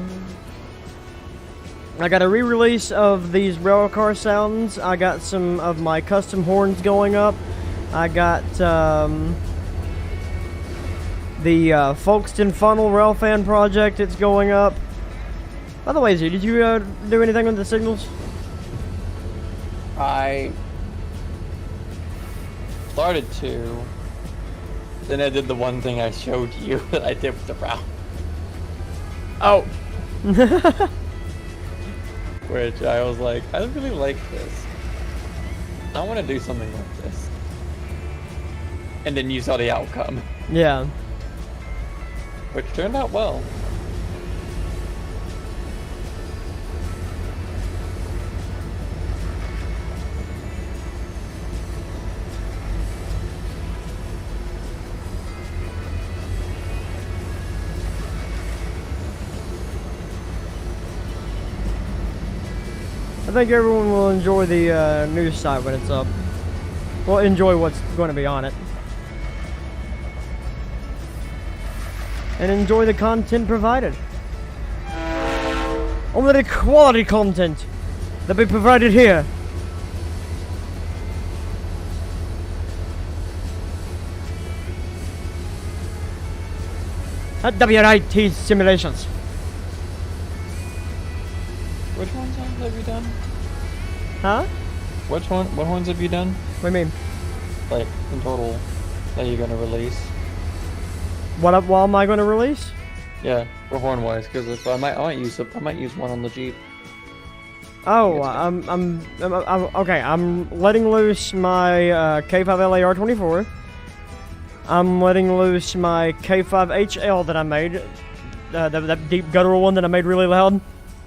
Speaker 1: got a re-release of these railcar sounds. I got some of my custom horns going up. I got, the, Folkestone Funnel Railfan project, it's going up. By the way, Z, did you, do anything with the signals?
Speaker 2: I started to. Then I did the one thing I showed you that I did with the route.
Speaker 1: Oh.
Speaker 2: Which I was like, I really like this. I want to do something like this. And then you saw the outcome.
Speaker 1: Yeah.
Speaker 2: Which turned out well.
Speaker 1: I think everyone will enjoy the news site when it's up. Well, enjoy what's going to be on it. and enjoy the content provided. Only the quality content that be provided here. At WIT Simulations.
Speaker 2: Which ones have you done?
Speaker 1: Huh?
Speaker 2: What ones have you done?
Speaker 1: What do you mean?
Speaker 2: Like, in total, that you're gonna release?
Speaker 1: What am I going to release?
Speaker 2: Yeah, for horn-wise, because if I might use one on the Jeep.
Speaker 1: Oh, I'm okay. I'm letting loose my K5LA R24. I'm letting loose my K5HL that I made, that deep guttural one that I made really loud.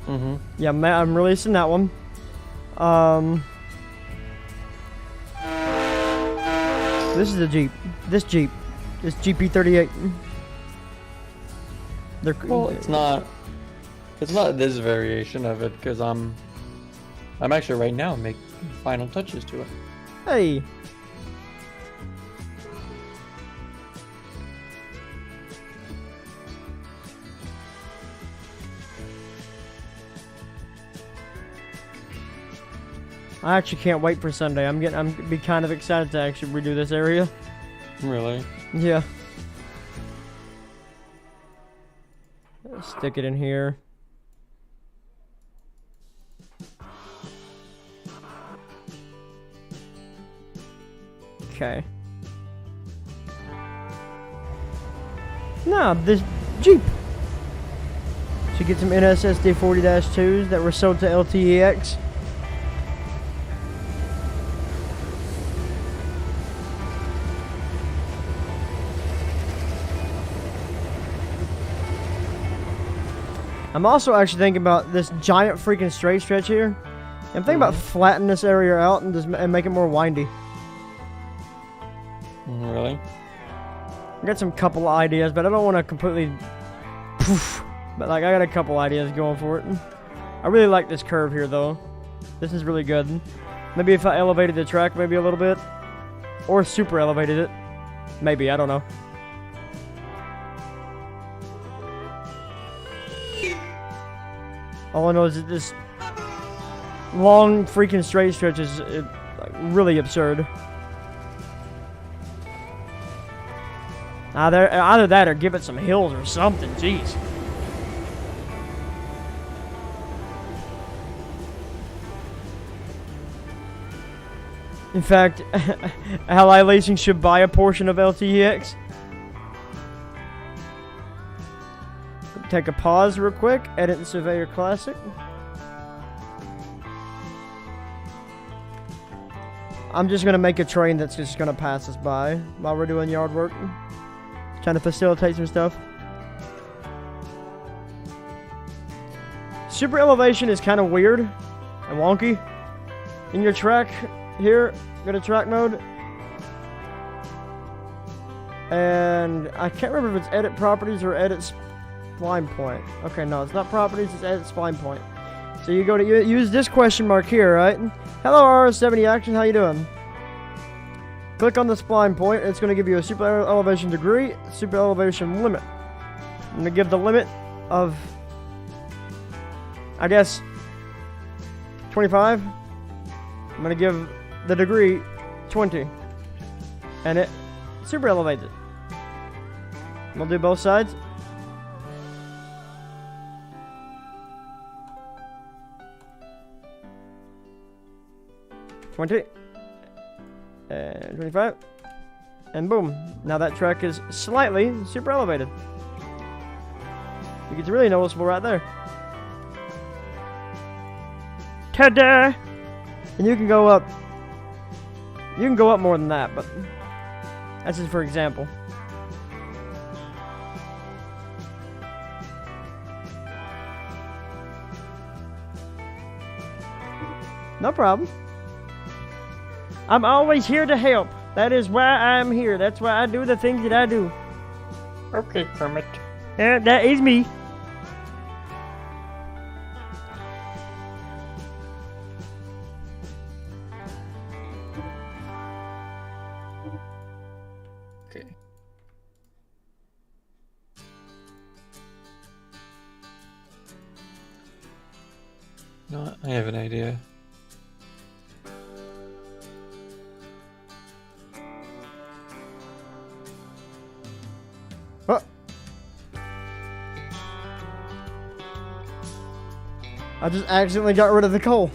Speaker 2: Mm-hmm.
Speaker 1: Yeah, I'm releasing that one. This is the Jeep. This GP38.
Speaker 2: Well, it's not this variation of it, because I'm actually right now making final touches to it.
Speaker 1: Hey. I actually can't wait for Sunday. I'm be kind of excited to actually redo this area.
Speaker 2: Really?
Speaker 1: Yeah. Stick it in here. Okay. Nah, this Jeep. Should get some NSSD 40-2s that were sold to LTEX. I'm also actually thinking about this giant freaking straight stretch here. I'm thinking about flattening this area out and just make it more windy.
Speaker 2: Really?
Speaker 1: I got some couple of ideas, but I don't want to completely poof. But like, I got a couple ideas going for it. I really like this curve here, though. This is really good. Maybe if I elevated the track maybe a little bit, or super elevated it, maybe, I don't know. All I know is that this long freaking straight stretch is like, really absurd. Either that or give it some hills or something, jeez. In fact, Ally Leasing should buy a portion of LTEX. Take a pause real quick, edit the Surveyor Classic. I'm just gonna make a train that's just gonna pass us by while we're doing yard work. Trying to facilitate some stuff. Super elevation is kind of weird and wonky. In your track here, go to track mode. And I can't remember if it's edit properties or edit spline point. Okay, no, it's not properties, it's edit spline point. So you go to use this question mark here, right? Hello RS70 Action, how you doing? Click on the spline point, it's going to give you a super elevation degree, super elevation limit. I'm going to give the limit of, I guess, 25. I'm going to give the degree 20. And it super elevates it. We'll do both sides. And 25, and boom. Now that track is slightly super elevated. It's really noticeable right there. Ta-da! And you can go up. You can go up more than that, but that's just for example. No problem. I'm always here to help. That is why I'm here. That's why I do the things that I do.
Speaker 3: Okay, Kermit.
Speaker 1: Yeah, that is me.
Speaker 2: Okay. You know what? I have an idea.
Speaker 1: Oh. I just accidentally got rid of the coal.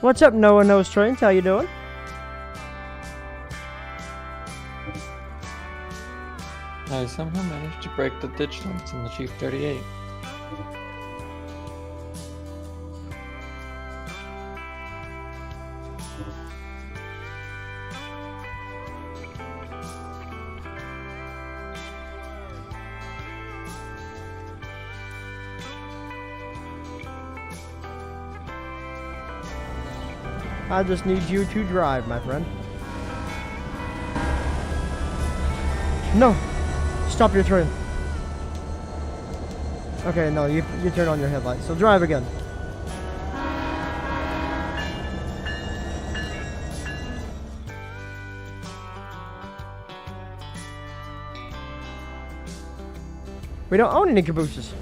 Speaker 1: What's up, Noah Nose Trains? How you doing?
Speaker 2: I somehow managed to break the ditch lights in the Chief 38.
Speaker 1: I just need you to drive, my friend. No! Stop your train. Okay, no, you turn on your headlights, so drive again. We don't own any cabooses.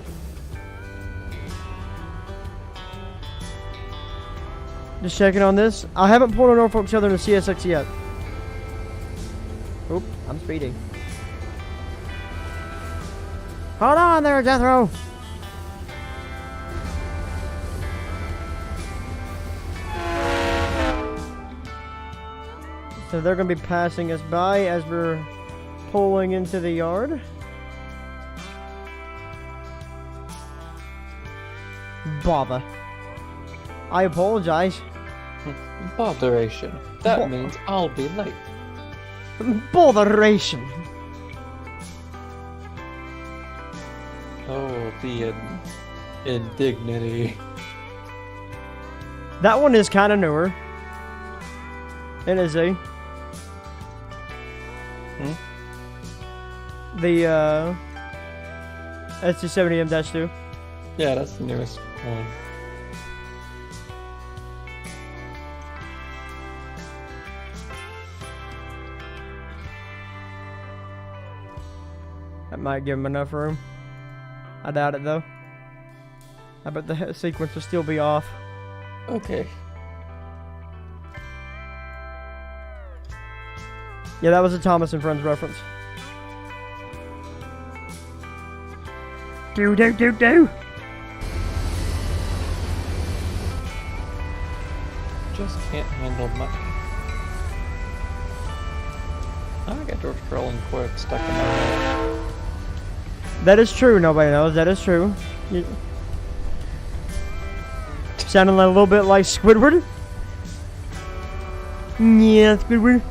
Speaker 1: Just checking on this. I haven't pulled a Norfolk Southern to CSX yet. Oop, I'm speeding. Hold on there, Jethro. So they're going to be passing us by as we're pulling into the yard. Bother. I apologize.
Speaker 2: Botheration. That means I'll be late.
Speaker 1: Botheration.
Speaker 2: Oh, the indignity.
Speaker 1: That one is kind of newer. It is a. The ST70M-2.
Speaker 2: Yeah, that's the newest one.
Speaker 1: That might give him enough room. I doubt it though. I bet the sequence will still be off.
Speaker 2: Okay.
Speaker 1: Yeah, that was a Thomas and Friends reference. Do.
Speaker 2: Just can't handle my... I got George Carlin quote stuck in my head.
Speaker 1: That is true. Nobody knows. That is true. Sounding a little bit like Squidward. Yeah, Squidward.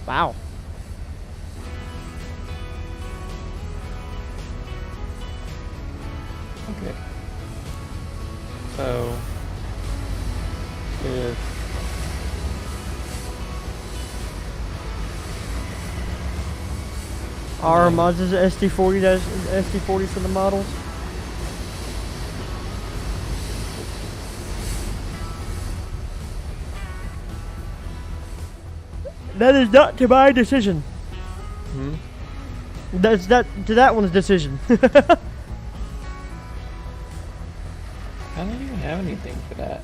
Speaker 1: Wow.
Speaker 2: Okay. So, if
Speaker 1: Are Mazda's ST40 for the models? That is not to my decision. That's to that one's decision.
Speaker 2: I don't even have anything for that.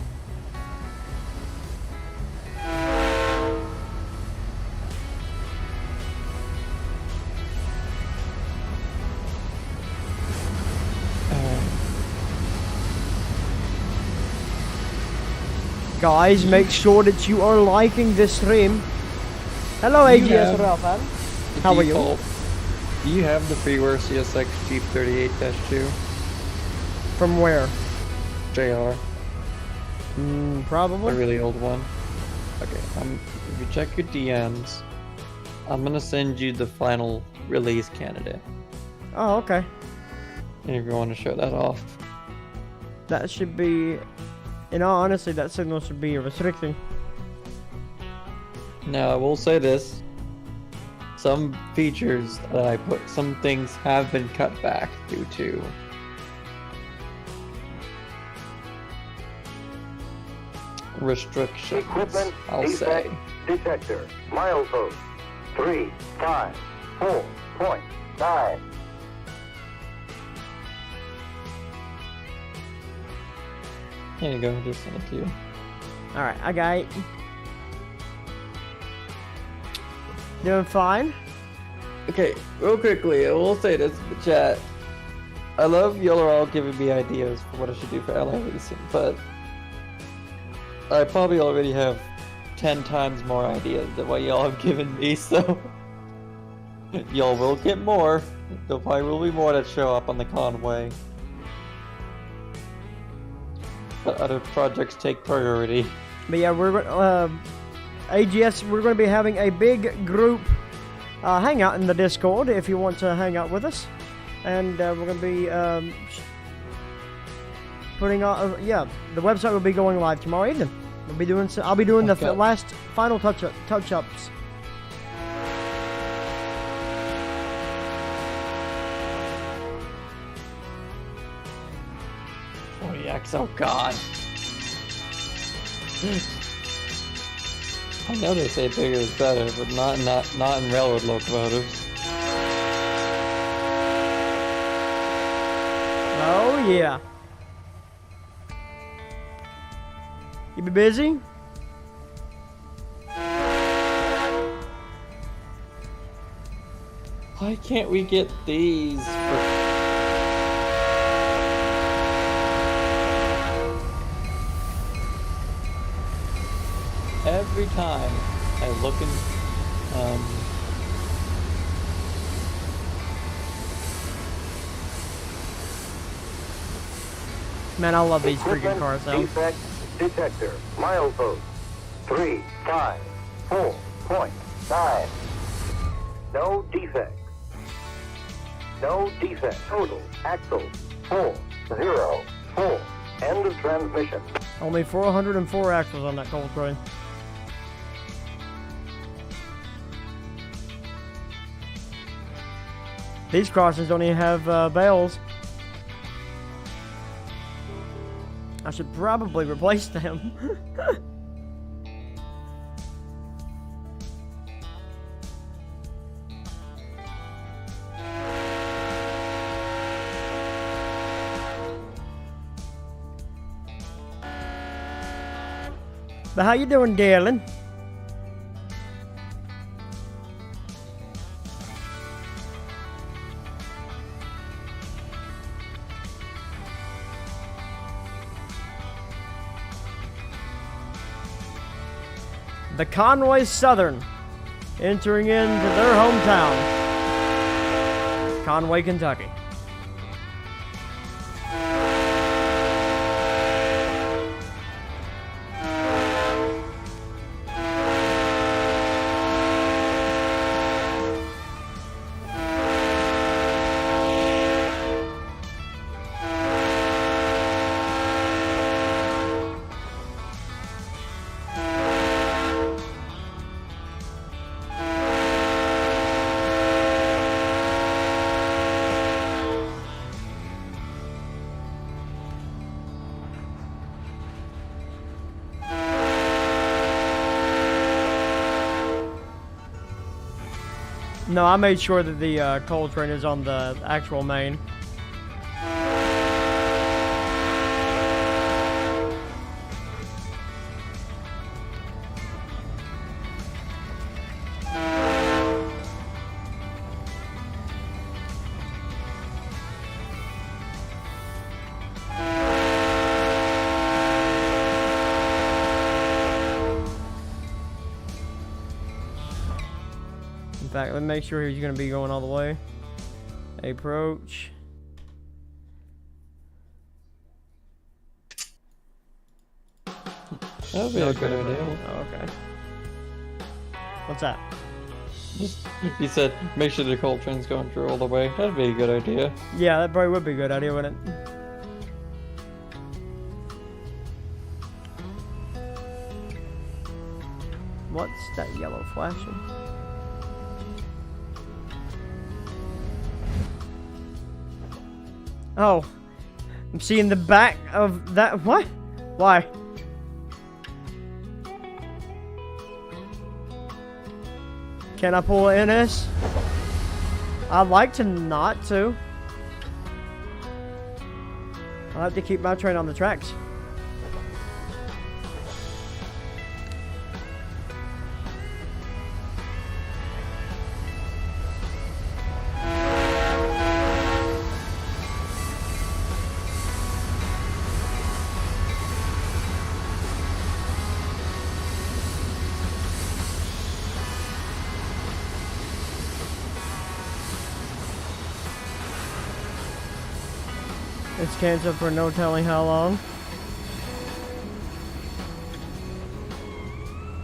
Speaker 1: Guys, make sure that you are liking this stream. Hello, AGS Rafa. How are you?
Speaker 2: Do you have the freeware CSX Jeep 38-2?
Speaker 1: From where?
Speaker 2: JR. A
Speaker 1: Probably.
Speaker 2: really old one. Okay, if you check your DMs, I'm gonna send you the final release candidate.
Speaker 1: Oh, okay.
Speaker 2: And if you want to show that off.
Speaker 1: That should be... In all honesty, that signal should be restricting.
Speaker 2: Now, I will say this. some features that I put, some things have been cut back due to restrictions,
Speaker 4: Equipment
Speaker 2: I'll
Speaker 4: defect
Speaker 2: say.
Speaker 4: detector. Milepost 354.9.
Speaker 2: Here you go, just send it to you.
Speaker 1: Alright, I got it. Doing fine.
Speaker 2: Okay, real quickly, I will say this in the chat. I love y'all are all giving me ideas for what I should do for LA racing, but I probably already have 10 times more ideas than what y'all have given me, so y'all will get more. There probably will be more that show up on the Conway. But other projects take priority.
Speaker 1: But yeah, we're AGS. We're going to be having a big group hangout in the Discord if you want to hang out with us, and we're going to be putting on. Yeah, the website will be going live tomorrow evening. We'll be doing. I'll be doing the last final touch-ups.
Speaker 2: Oh god. I know they say bigger is better, but not in railroad locomotives.
Speaker 1: Oh yeah. You be busy?
Speaker 2: Why can't we get these for... Every time I look in,
Speaker 1: Man, I love these freaking cars though.
Speaker 4: Defect detector. Milepost 354.9. No defects. No defect. Total axle 404. End of transmission.
Speaker 1: Only 404 axles on that coal train. These crossings don't even have bells. I should probably replace them. But how you doing, darling? The Conway Southern entering into their hometown, Conway, Kentucky. No, I made sure that the coal train is on the actual main. In fact, let me make sure he's going to be going all the way. Approach.
Speaker 2: That would be a good idea.
Speaker 1: Oh, okay. What's that?
Speaker 2: He said, make sure the coal train's going through all the way. That'd be a good idea.
Speaker 1: Yeah, that probably would be a good idea, wouldn't it? What's that yellow flashing? Oh. I'm seeing the back of that. What? Why? Can I pull an NS? I'd like to not to. I like to keep my train on the tracks. It's canceled for no telling how long.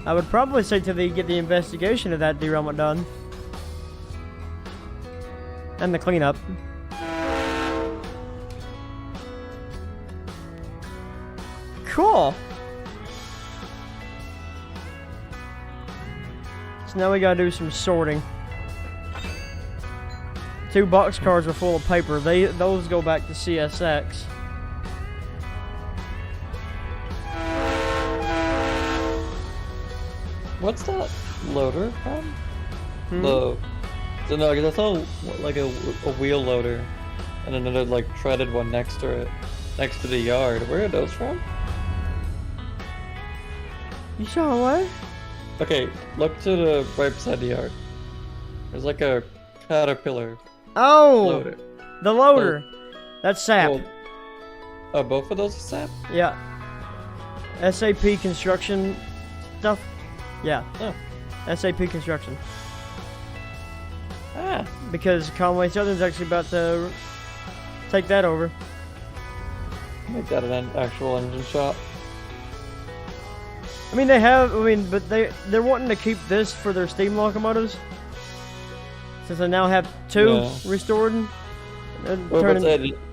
Speaker 1: I would probably say till they get the investigation of that derailment done. And the cleanup. Cool. So now we gotta do some sorting. 2 boxcars are full of paper. Those go back to CSX.
Speaker 2: What's that loader from?
Speaker 1: Hmm?
Speaker 2: So no, 'cause I saw like a wheel loader and another like treaded one next to it, next to the yard. Where are those from?
Speaker 1: You saw what?
Speaker 2: Okay, look to the right beside the yard. There's like a Caterpillar
Speaker 1: Oh!
Speaker 2: loader.
Speaker 1: The loader. That's SAP.
Speaker 2: Well, oh, both of those are SAP?
Speaker 1: Yeah. SAP construction stuff. Yeah.
Speaker 2: Oh.
Speaker 1: SAP construction.
Speaker 2: Ah.
Speaker 1: Because Conway Southern's actually about to take that over.
Speaker 2: Make that an actual engine shop.
Speaker 1: I mean, they have. I mean, but they're wanting to keep this for their steam locomotives. Since they now have 2 restored.
Speaker 2: Well, but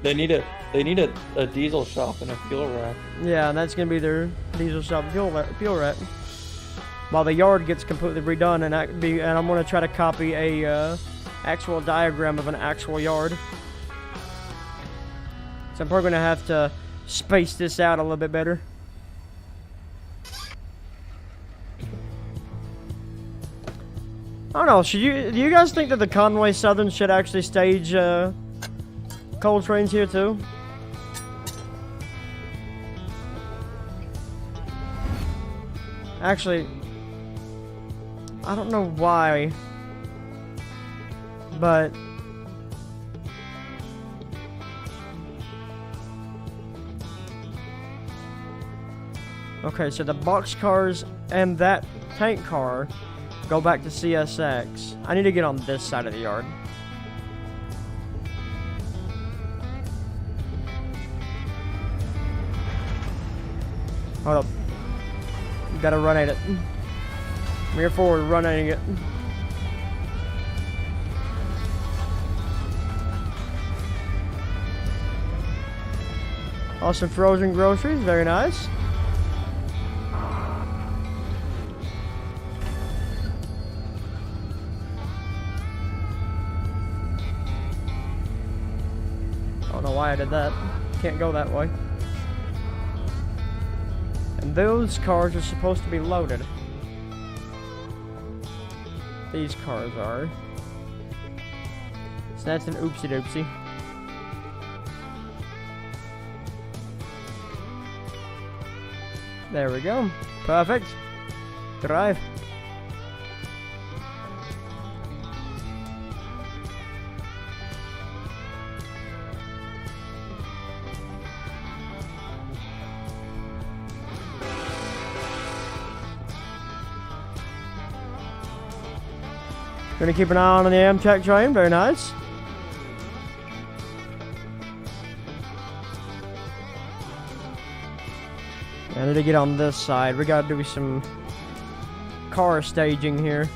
Speaker 2: they need a diesel shop and a fuel rack.
Speaker 1: Yeah, and that's gonna be their diesel shop fuel rack. While the yard gets completely redone, and I'm gonna try to copy a actual diagram of an actual yard. So I'm probably gonna have to space this out a little bit better. I don't know. Do you guys think that the Conway Southern should actually stage coal trains here too? Actually, I don't know why, but okay, so the box cars and that tank car go back to CSX. I need to get on this side of the yard. Hold up. You gotta run at it. Rear forward, running it. Awesome frozen groceries, very nice. I don't know why I did that. Can't go that way. And those cars are supposed to be loaded. These cars are. So that's an oopsie doopsie. There we go. Perfect. Drive. Gonna keep an eye on the Amtrak train, very nice. I need to get on this side. We gotta do some car staging here.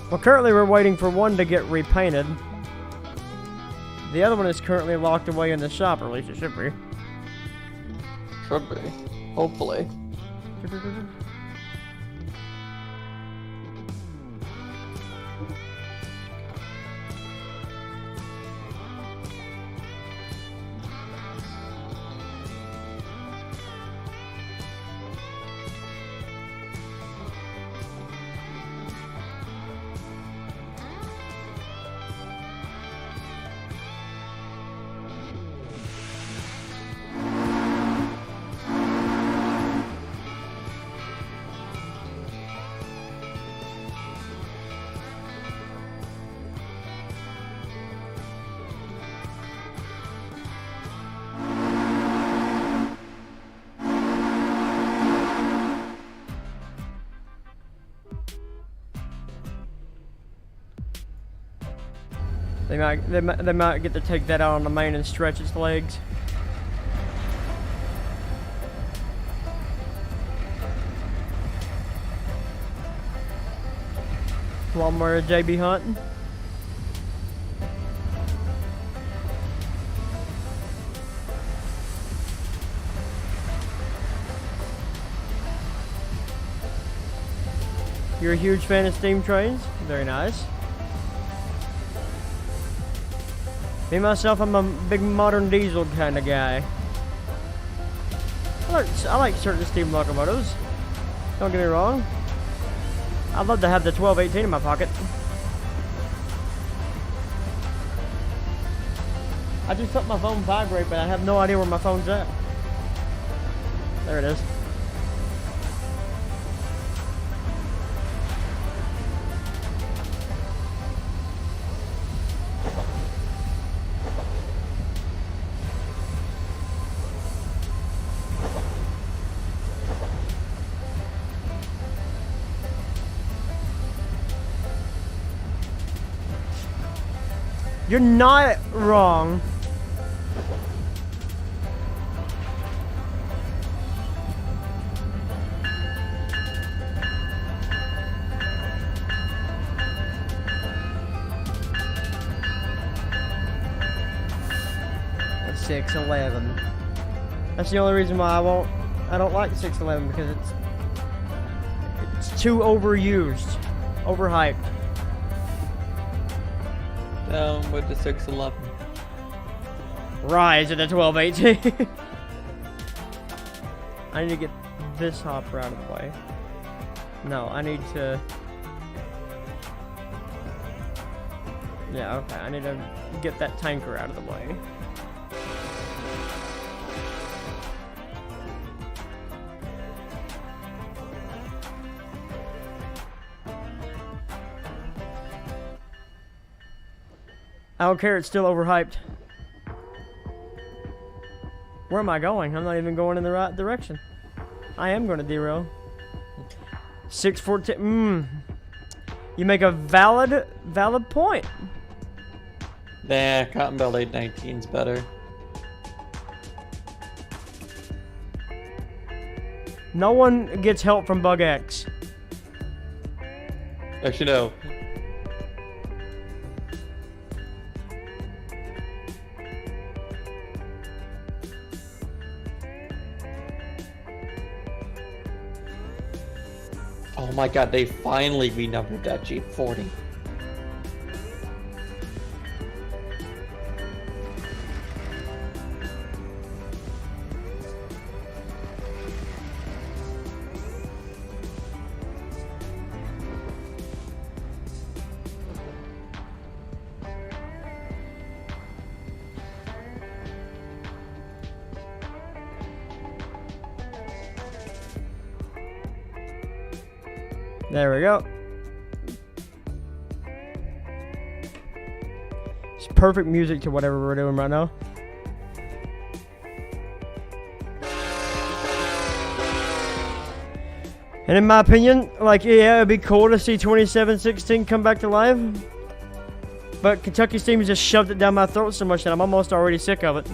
Speaker 1: Well, currently we're waiting for one to get repainted. The other one is currently locked away in the shop, or at least it should be.
Speaker 2: Should be. Hopefully.
Speaker 1: They might get to take that out on the main and stretch its legs. Lawnmower JB hunting. You're a huge fan of steam trains? Very nice. Me, myself, I'm a big modern diesel kind of guy. I like certain steam locomotives. Don't get me wrong. I'd love to have the 1218 in my pocket. I just let my phone vibrate, but I have no idea where my phone's at. There it is. You're not wrong. That's 611. That's the only reason why I don't like 611, because it's too overused, overhyped.
Speaker 2: Down with the 611.
Speaker 1: Rise at the 1218. I need to get this hopper out of the way. No, I need to... Yeah, okay, I need to get that tanker out of the way. I don't care, it's still overhyped. Where am I going? I'm not even going in the right direction. I am going to derail. 614. You make a valid point.
Speaker 2: Nah, Cotton Belt 819's better.
Speaker 1: No one gets help from Bug X.
Speaker 2: Actually, no. Oh my god, they finally renumbered that Jeep 40.
Speaker 1: There we go. It's perfect music to whatever we're doing right now. And in my opinion, like, yeah, it'd be cool to see 2716 come back to life. But Kentucky Steam just shoved it down my throat so much that I'm almost already sick of it.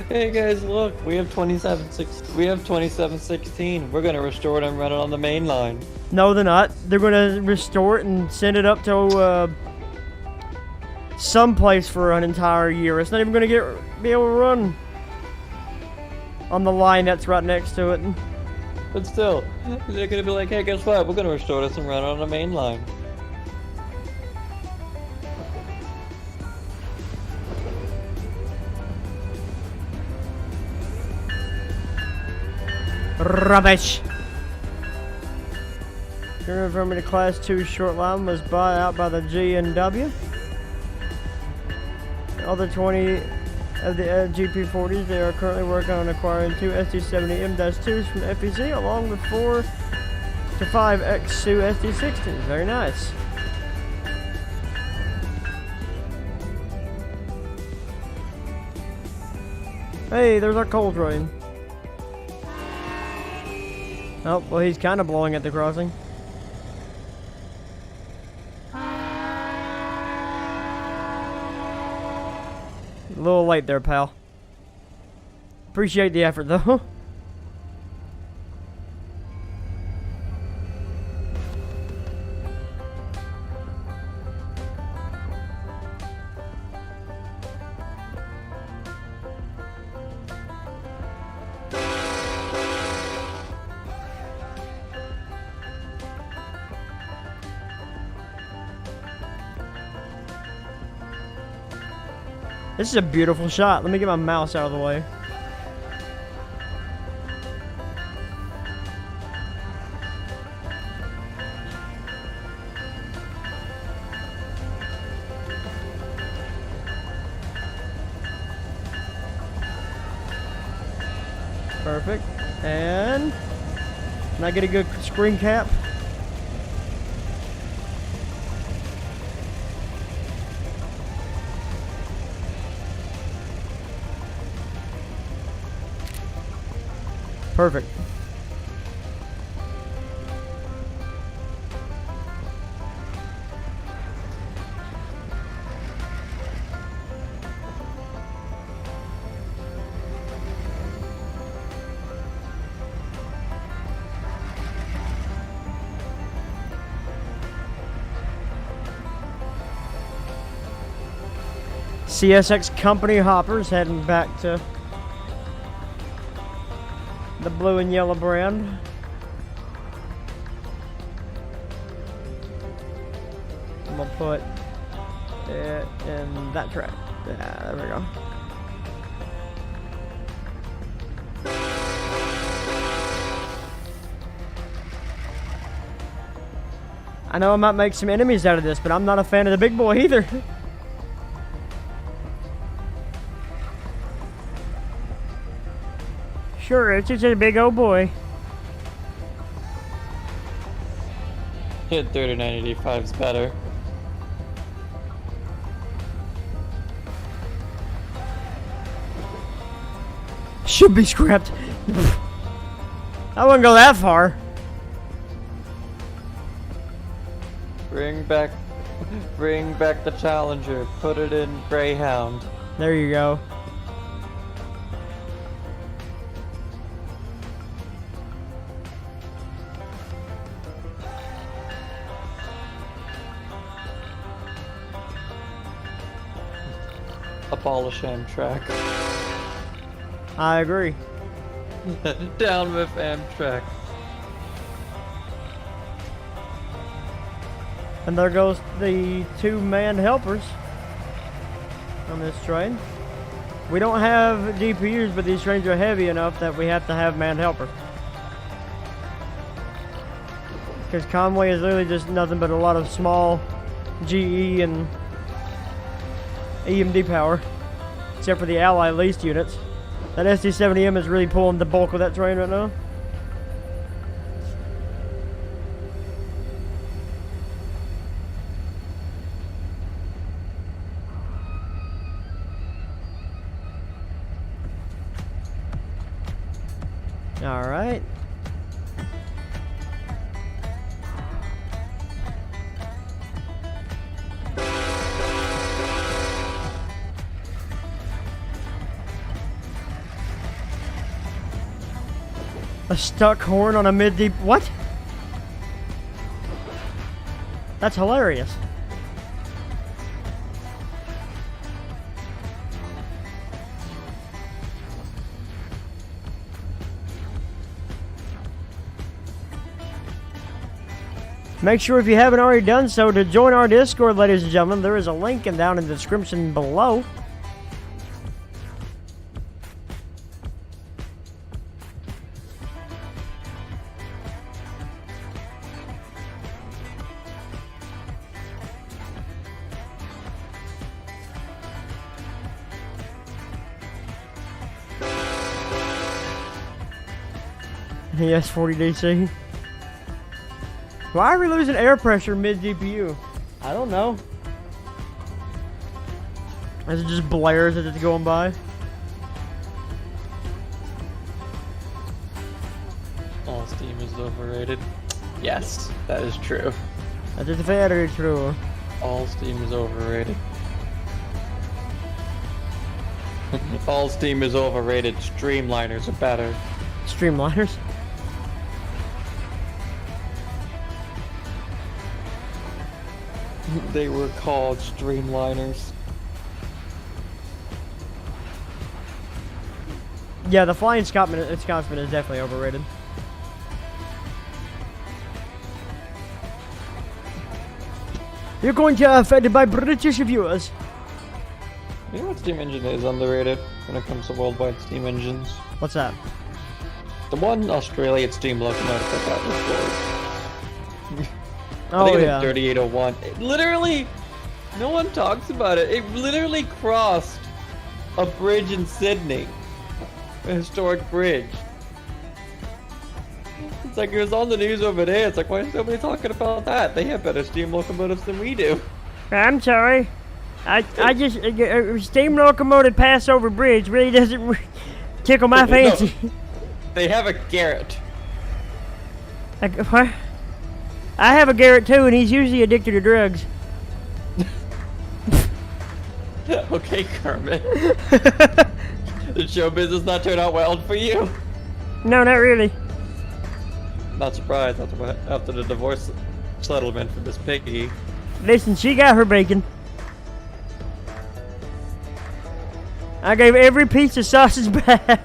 Speaker 2: Hey guys, look, we have 2716. We're gonna restore it and run it on the main line.
Speaker 1: No, they're not. They're gonna restore it and send it up to someplace for an entire year. It's not even gonna be able to run on the line that's right next to it.
Speaker 2: But still, they're gonna be like, hey, guess what? We're gonna restore this and run it on the main line.
Speaker 1: Rubbish. From the Class 2 short line was bought out by the G&W. All the 20 of the GP40s, they are currently working on acquiring 2 SD70M-2s from FEC, along with 4 to 5 X2 SD60s. Very nice. Hey, there's our coal train. Oh, well, he's kind of blowing at the crossing. little late there, pal. Appreciate the effort, though. This is a beautiful shot. Let me get my mouse out of the way. Perfect. And can I get a good screen cap? Perfect. CSX company hoppers heading back to the blue and yellow brand. I'm gonna put it in that track. Yeah, there we go. I know I might make some enemies out of this, but I'm not a fan of the big boy either. Sure, it's just a big old boy.
Speaker 2: Hit 3985's better.
Speaker 1: Should be scrapped. I wouldn't go that far.
Speaker 2: Bring back the Challenger. Put it in Greyhound.
Speaker 1: There you go.
Speaker 2: Abolish Amtrak.
Speaker 1: I agree.
Speaker 2: Down with Amtrak.
Speaker 1: And there goes the two manned helpers on this train. We don't have DPUs, but these trains are heavy enough that we have to have manned helpers. Because Conway is literally just nothing but a lot of small GE and EMD power, except for the Ally leased units. That SD70M is really pulling the bulk of that train right now. All right. A stuck horn on a mid-deep... What? That's hilarious. Make sure if you haven't already done so to join our Discord, ladies and gentlemen. There is a link down in the description below. Yes, 40 DC. Why are we losing air pressure mid-DPU? I don't know. Is it just blares as it's going by?
Speaker 2: All steam is overrated. Yes, that is true.
Speaker 1: That is very true.
Speaker 2: All steam is overrated. All steam is overrated. Streamliners are better.
Speaker 1: Streamliners.
Speaker 2: They were called streamliners.
Speaker 1: Yeah, the Flying Scotsman is definitely overrated. You're going to offended by British viewers.
Speaker 2: You know what steam engine is underrated when it comes to worldwide steam engines?
Speaker 1: What's that?
Speaker 2: The one Australian steam locomotive that got destroyed. I
Speaker 1: Oh
Speaker 2: think it was
Speaker 1: yeah.
Speaker 2: 3801. It literally, no one talks about it. It literally crossed a bridge in Sydney. A historic bridge. It's like it was on the news over there. It's like, why is nobody talking about that? They have better steam locomotives than we do.
Speaker 1: I'm sorry. I just steam locomotive pass over bridge really doesn't tickle my fancy.
Speaker 2: No, they have a Garrett.
Speaker 1: What? I have a Garrett too, and he's usually addicted to drugs.
Speaker 2: Okay, Kermit. Did show business not turn out well for you?
Speaker 1: No, not really.
Speaker 2: Not surprised after the divorce settlement for Miss Piggy.
Speaker 1: Listen, she got her bacon. I gave every piece of sausage back.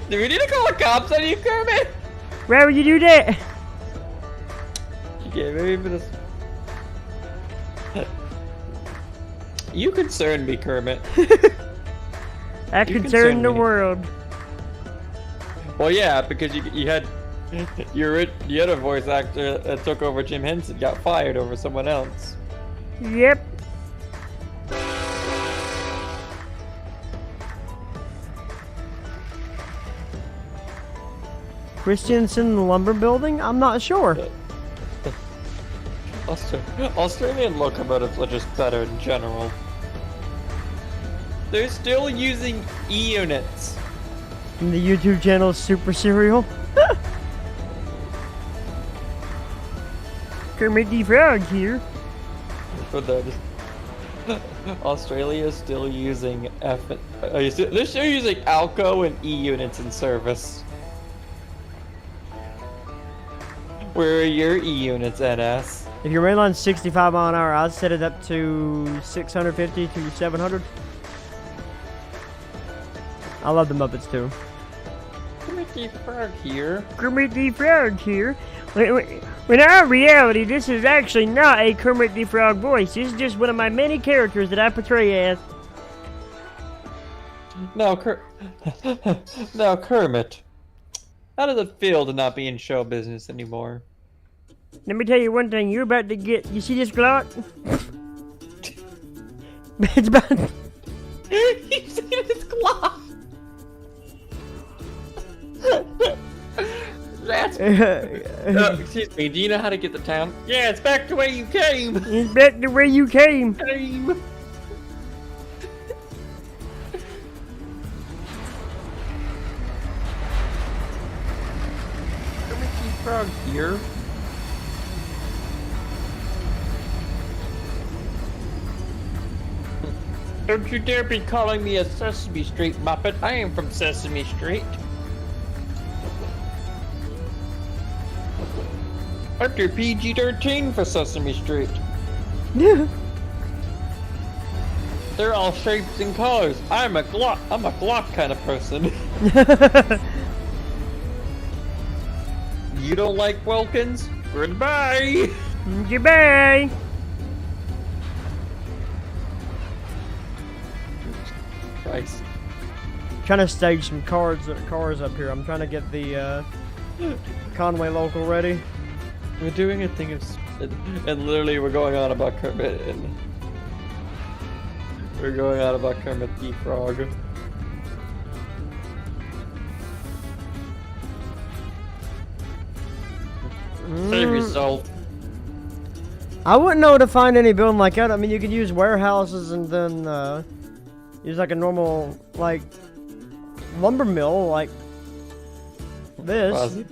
Speaker 2: Do we need to call the cops on you, Kermit?
Speaker 1: Why would you do that?
Speaker 2: You gave every bit of... You concern me, Kermit.
Speaker 1: I
Speaker 2: You
Speaker 1: concern the
Speaker 2: me.
Speaker 1: world.
Speaker 2: Well, yeah, because you had the other voice actor that took over Jim Henson got fired over someone else.
Speaker 1: Yep. Christensen Lumber Building? I'm not sure.
Speaker 2: Australian locomotives are just better in general. They're still using E-units.
Speaker 1: And the YouTube channel is Super Serial. Kermit the Frog here.
Speaker 2: For those. Australia is still using they're still using Alco and E-units in service. Where are your E-units, NS?
Speaker 1: If you're mainline 65 mile an hour, I'd set it up to 650 to 700. I love the Muppets too.
Speaker 2: Kermit the Frog here.
Speaker 1: Kermit the Frog here. When in our reality, this is actually not a Kermit the Frog voice. This is just one of my many characters that I portray as.
Speaker 2: Now, now, Kermit. How does it feel to not be in show business anymore?
Speaker 1: Let me tell you one thing. You're about to get. You see this Glock? It's about.
Speaker 2: You see this Glock? That's. Excuse me. Do you know how to get to town? Yeah, it's back the way you came.
Speaker 1: It's back the way you came.
Speaker 2: Frog here. Don't you dare be calling me a Sesame Street Muppet. I am from Sesame Street. After PG-13 for Sesame Street.
Speaker 1: Yeah.
Speaker 2: They're all shapes and colors. I'm a Glock kind of person. You don't like Welkins? Goodbye!
Speaker 1: Goodbye.
Speaker 2: Christ.
Speaker 1: Trying to stage some cars up here. I'm trying to get the Conway local ready.
Speaker 2: We're doing a thing of... And literally we're going on about Kermit and... We're going on about Kermit the Frog. Save yourself.
Speaker 1: I wouldn't know to find any building like that. I mean, you could use warehouses and then use like a normal like lumber mill like this.
Speaker 2: Fuzzy.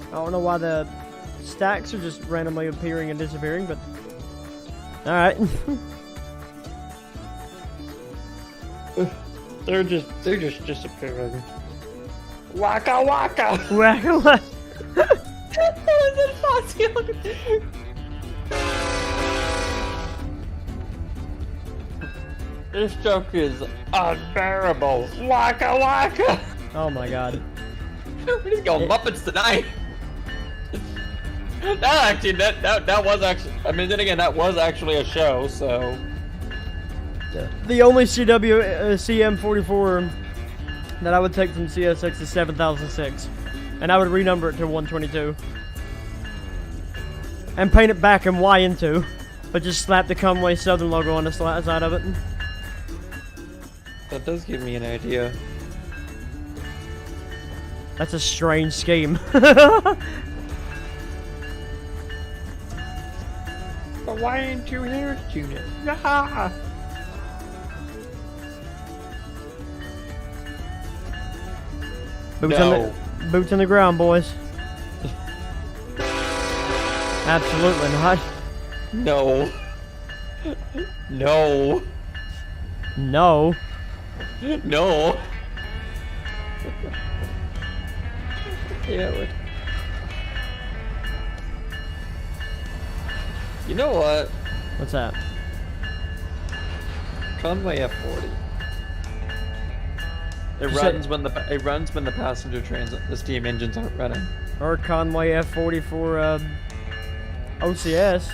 Speaker 1: I don't know why the stacks are just randomly appearing and disappearing, but All right.
Speaker 2: They're just disappearing. Waka waka!
Speaker 1: What?
Speaker 2: This joke is unbearable. Waka waka!
Speaker 1: Oh my god.
Speaker 2: We're just going Muppets tonight. That was actually. I mean, then again, that was actually a show. So
Speaker 1: The only CW CM44 that I would take from CSX is 7006, and I would renumber it to 122 and paint it back in YN2, but just slap the Conway Southern logo on the side of it.
Speaker 2: that does give me an idea.
Speaker 1: That's a strange scheme.
Speaker 2: But why ain't you here, Junior? Yaha!
Speaker 1: Boots on the ground, boys. Absolutely not.
Speaker 2: No. No.
Speaker 1: No.
Speaker 2: No. Yeah. You know what?
Speaker 1: What's that?
Speaker 2: Conway F40. It runs when the passenger trains, the steam engines aren't running.
Speaker 1: Or Conway F40 for OCS.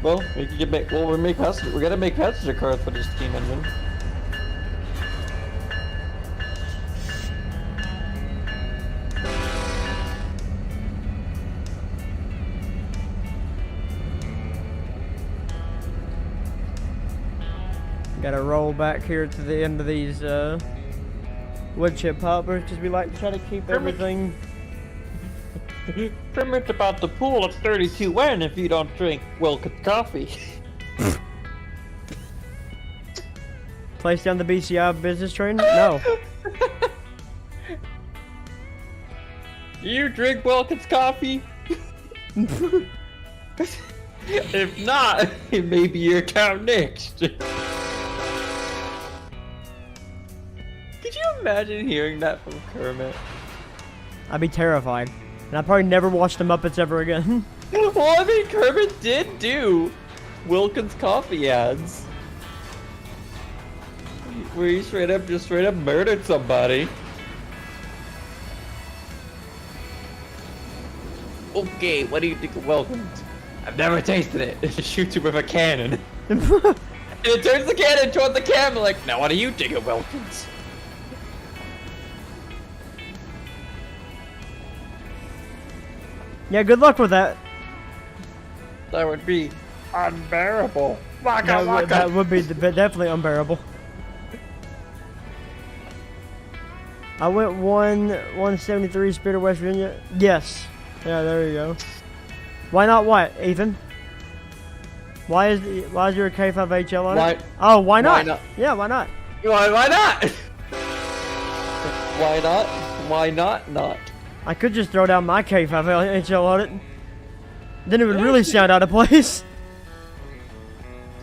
Speaker 2: Well, we gotta make passenger cars for the steam engine.
Speaker 1: Gotta roll back here to the end of these wood chip hoppers because we like to try to keep everything.
Speaker 2: Permit about the pool at 32N if you don't drink Wilkins coffee.
Speaker 1: Place down the BCI business train? No.
Speaker 2: You drink Wilkins coffee? If not, it may be your account next. Could you imagine hearing that from Kermit?
Speaker 1: I'd be terrified. And I'd probably never watch the Muppets ever again.
Speaker 2: Well, I mean, Kermit did do Wilkins coffee ads. Where he straight up murdered somebody. Okay, what do you think of Wilkins? I've never tasted it. It shoots you with a cannon. And it turns the cannon towards the camera like, now what do you think of Wilkins?
Speaker 1: Yeah, good luck with that.
Speaker 2: That would be unbearable. Waka,
Speaker 1: That
Speaker 2: waka.
Speaker 1: that would be definitely unbearable. I went 173 Spirit of West Virginia. Yes. Yeah, there you go. Why not what, Ethan? Why is your K5HL on it? Oh, why not?
Speaker 2: Why not?
Speaker 1: Yeah, why not?
Speaker 2: Why not? Why not? Why not?
Speaker 1: I could just throw down my K5HL on it. Then it would really sound out of place.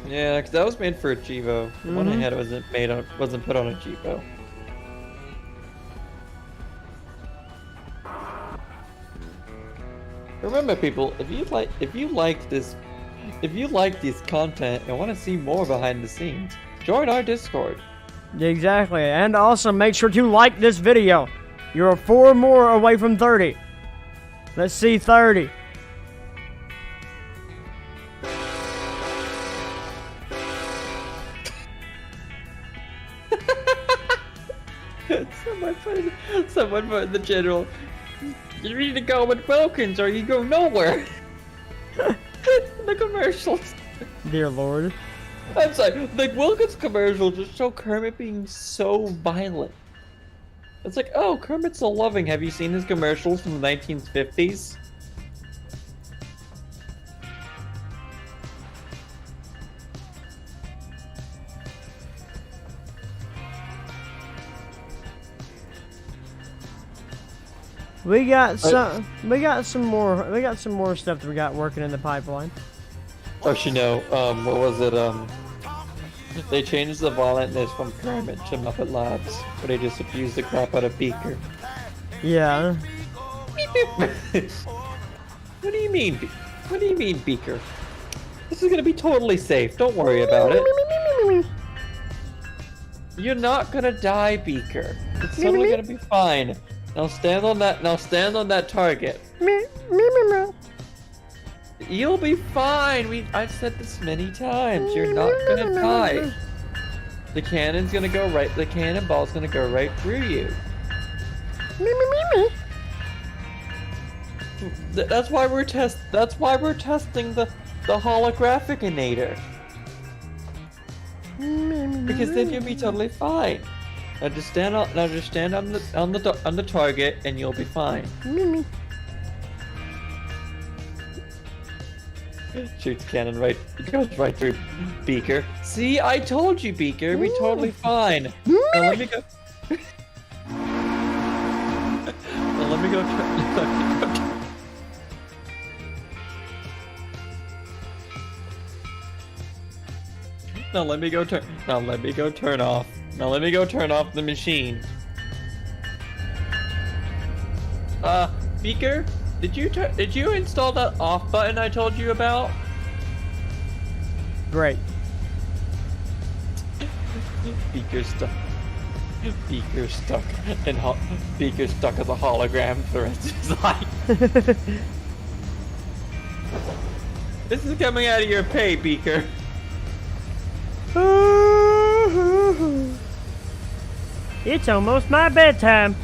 Speaker 2: Yeah, because that was made for a Chivo. The one I had wasn't put on a Chivo. Remember, people, if you like this content and want to see more behind the scenes, join our Discord.
Speaker 1: Exactly, and also make sure to like this video. You're 4 more away from 30. Let's see 30.
Speaker 2: Someone put in the general, you need to go with Wilkins or you go nowhere. The commercials.
Speaker 1: Dear Lord.
Speaker 2: I'm sorry, the Wilkins commercials just show Kermit being so violent. It's like, oh, Kermit's so loving. Have you seen his commercials from the 1950s?
Speaker 1: We got some more stuff that we got working in the pipeline.
Speaker 2: Actually, no. What was it? They changed the violentness from Kermit to Muppet Labs, where they just abused the crap out of Beaker.
Speaker 1: Yeah.
Speaker 2: What do you mean? What do you mean, Beaker? This is gonna be totally safe. Don't worry about it. You're not gonna die, Beaker. It's totally gonna be fine. Now stand on that. Now stand on that target. You'll be fine. I've said this many times. You're not gonna die. The cannon's gonna go right. The cannonball's gonna go right through you. That's why we're testing the holographicinator. Because then you'll be totally fine. Now just stand on the target and you'll be fine. Shoots cannon right, goes right through Beaker. See, I told you, Beaker, we're totally fine. Now let me go. Now let me go. Now let me go turn. Now let me go turn off. Now let me go turn off the machine. Beaker, did you install that off button I told you about?
Speaker 1: Great.
Speaker 2: Beaker's stuck. Beaker's stuck. And Beaker's stuck as a hologram for the rest of his life. This is coming out of your pay, Beaker.
Speaker 1: It's almost my bedtime.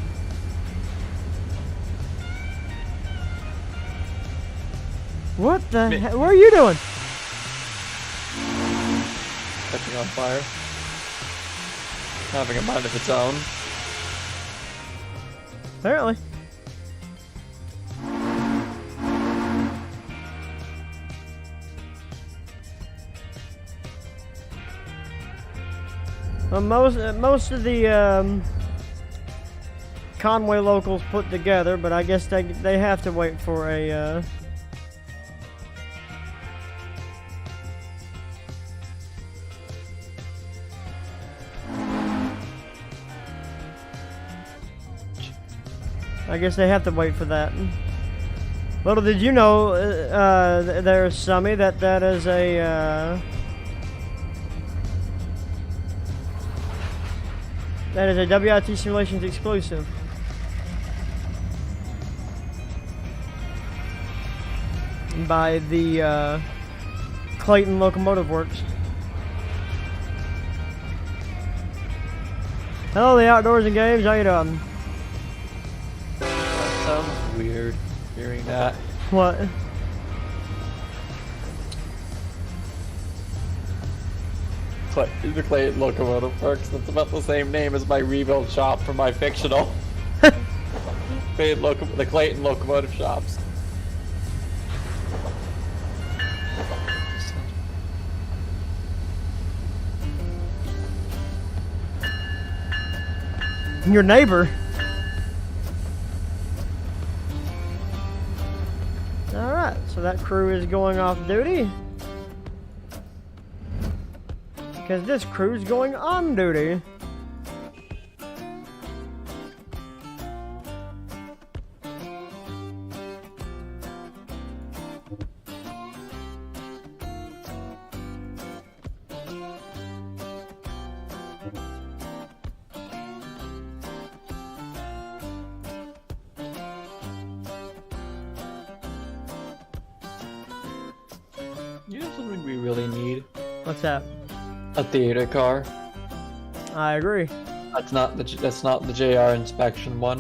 Speaker 1: What the hell? What are you doing?
Speaker 2: Catching on fire. Having a mind of its own.
Speaker 1: Apparently. Well, most of the Conway locals put together, but I guess they have to wait for a I guess they have to wait for that. Little did you know, there's Summy, that is a WIT Simulations exclusive. By the Clayton Locomotive Works. Hello, the Outdoors and Games. How you doing?
Speaker 2: That sounds weird, hearing that.
Speaker 1: What?
Speaker 2: The Clayton Locomotive Works. That's about the same name as my rebuild shop for my fictional. The Clayton Locomotive Shops.
Speaker 1: Your neighbor. Alright, so that crew is going off duty. Because this crew's going on duty.
Speaker 2: You know something we really need?
Speaker 1: What's that?
Speaker 2: A theater car.
Speaker 1: I agree.
Speaker 2: That's not the JR inspection one.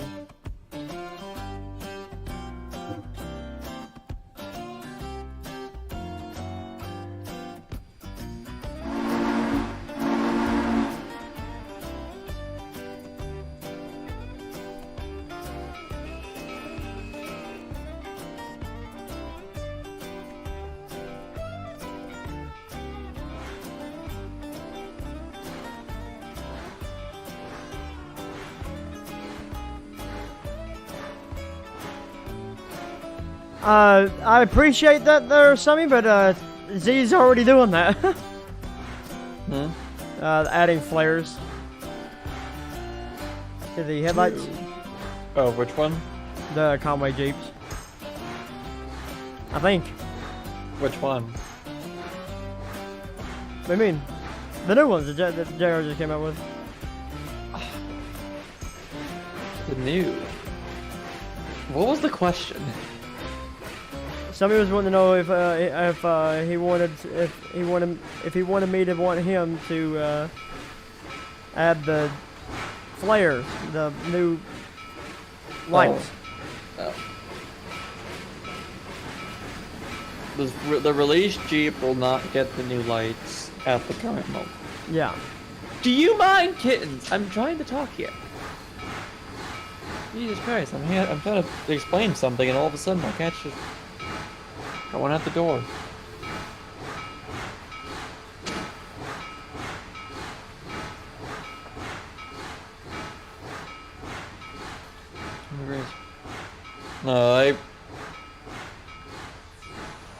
Speaker 1: I appreciate that there, Sammy, but Z's already doing that.
Speaker 2: Hmm?
Speaker 1: Adding flares to the headlights.
Speaker 2: Oh, which one?
Speaker 1: The Conway Jeeps. I think.
Speaker 2: Which one?
Speaker 1: What do you mean? The new ones that JR just came out with.
Speaker 2: The new. What was the question?
Speaker 1: Somebody was wanting to know if he wanted me to want him to add the flares, the new lights.
Speaker 2: Oh. The release Jeep will not get the new lights at the current moment.
Speaker 1: Yeah.
Speaker 2: Do you mind, kittens? I'm trying to talk here. Jesus Christ, I'm trying to explain something and all of a sudden my cat's just going out the door. No,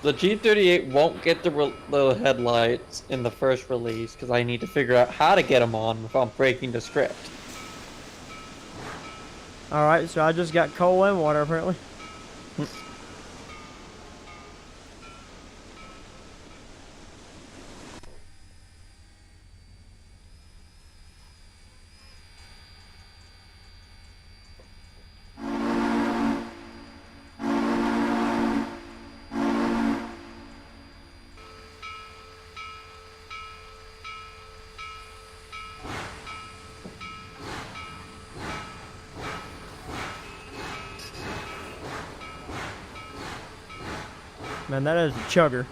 Speaker 2: the G38 won't get the headlights in the first release because I need to figure out how to get them on without breaking the script.
Speaker 1: Alright, so I just got coal and water apparently. Man, that is a chugger.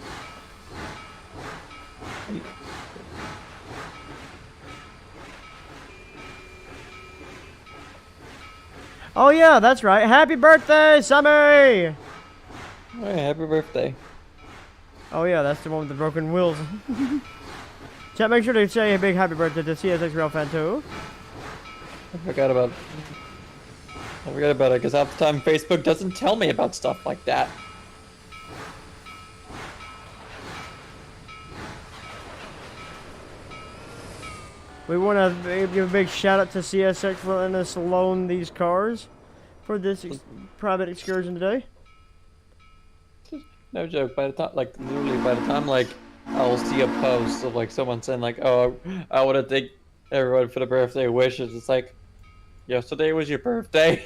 Speaker 1: Oh yeah, that's right. Happy birthday, Sammy!
Speaker 2: Hey, happy birthday.
Speaker 1: Oh yeah, that's the one with the broken wheels. Chat, make sure to say a big happy birthday to CSX Rail Fan 2.
Speaker 2: I forgot about it because half the time Facebook doesn't tell me about stuff like that.
Speaker 1: We want to give a big shout out to CSX for letting us loan these cars for this private excursion today.
Speaker 2: No joke. By the time, literally, like, I'll see a post of like someone saying like, "Oh, I want to thank everyone for the birthday wishes." It's like, yesterday was your birthday.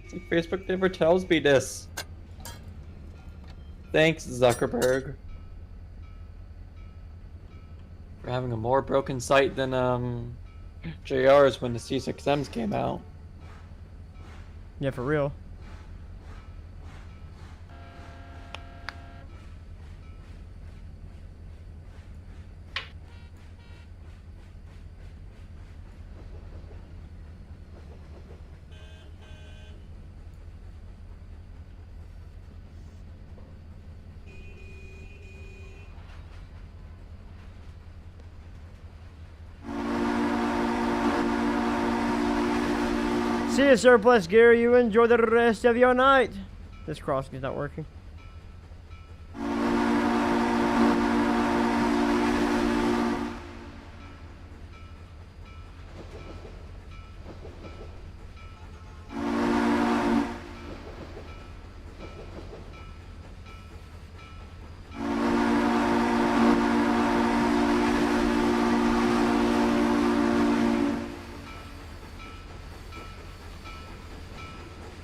Speaker 2: It's like Facebook never tells me this. Thanks, Zuckerberg. For having a more broken site than JR's when the C6Ms came out.
Speaker 1: Yeah, for real. See you, Surplus Gear. You enjoy the rest of your night. This crossing is not working.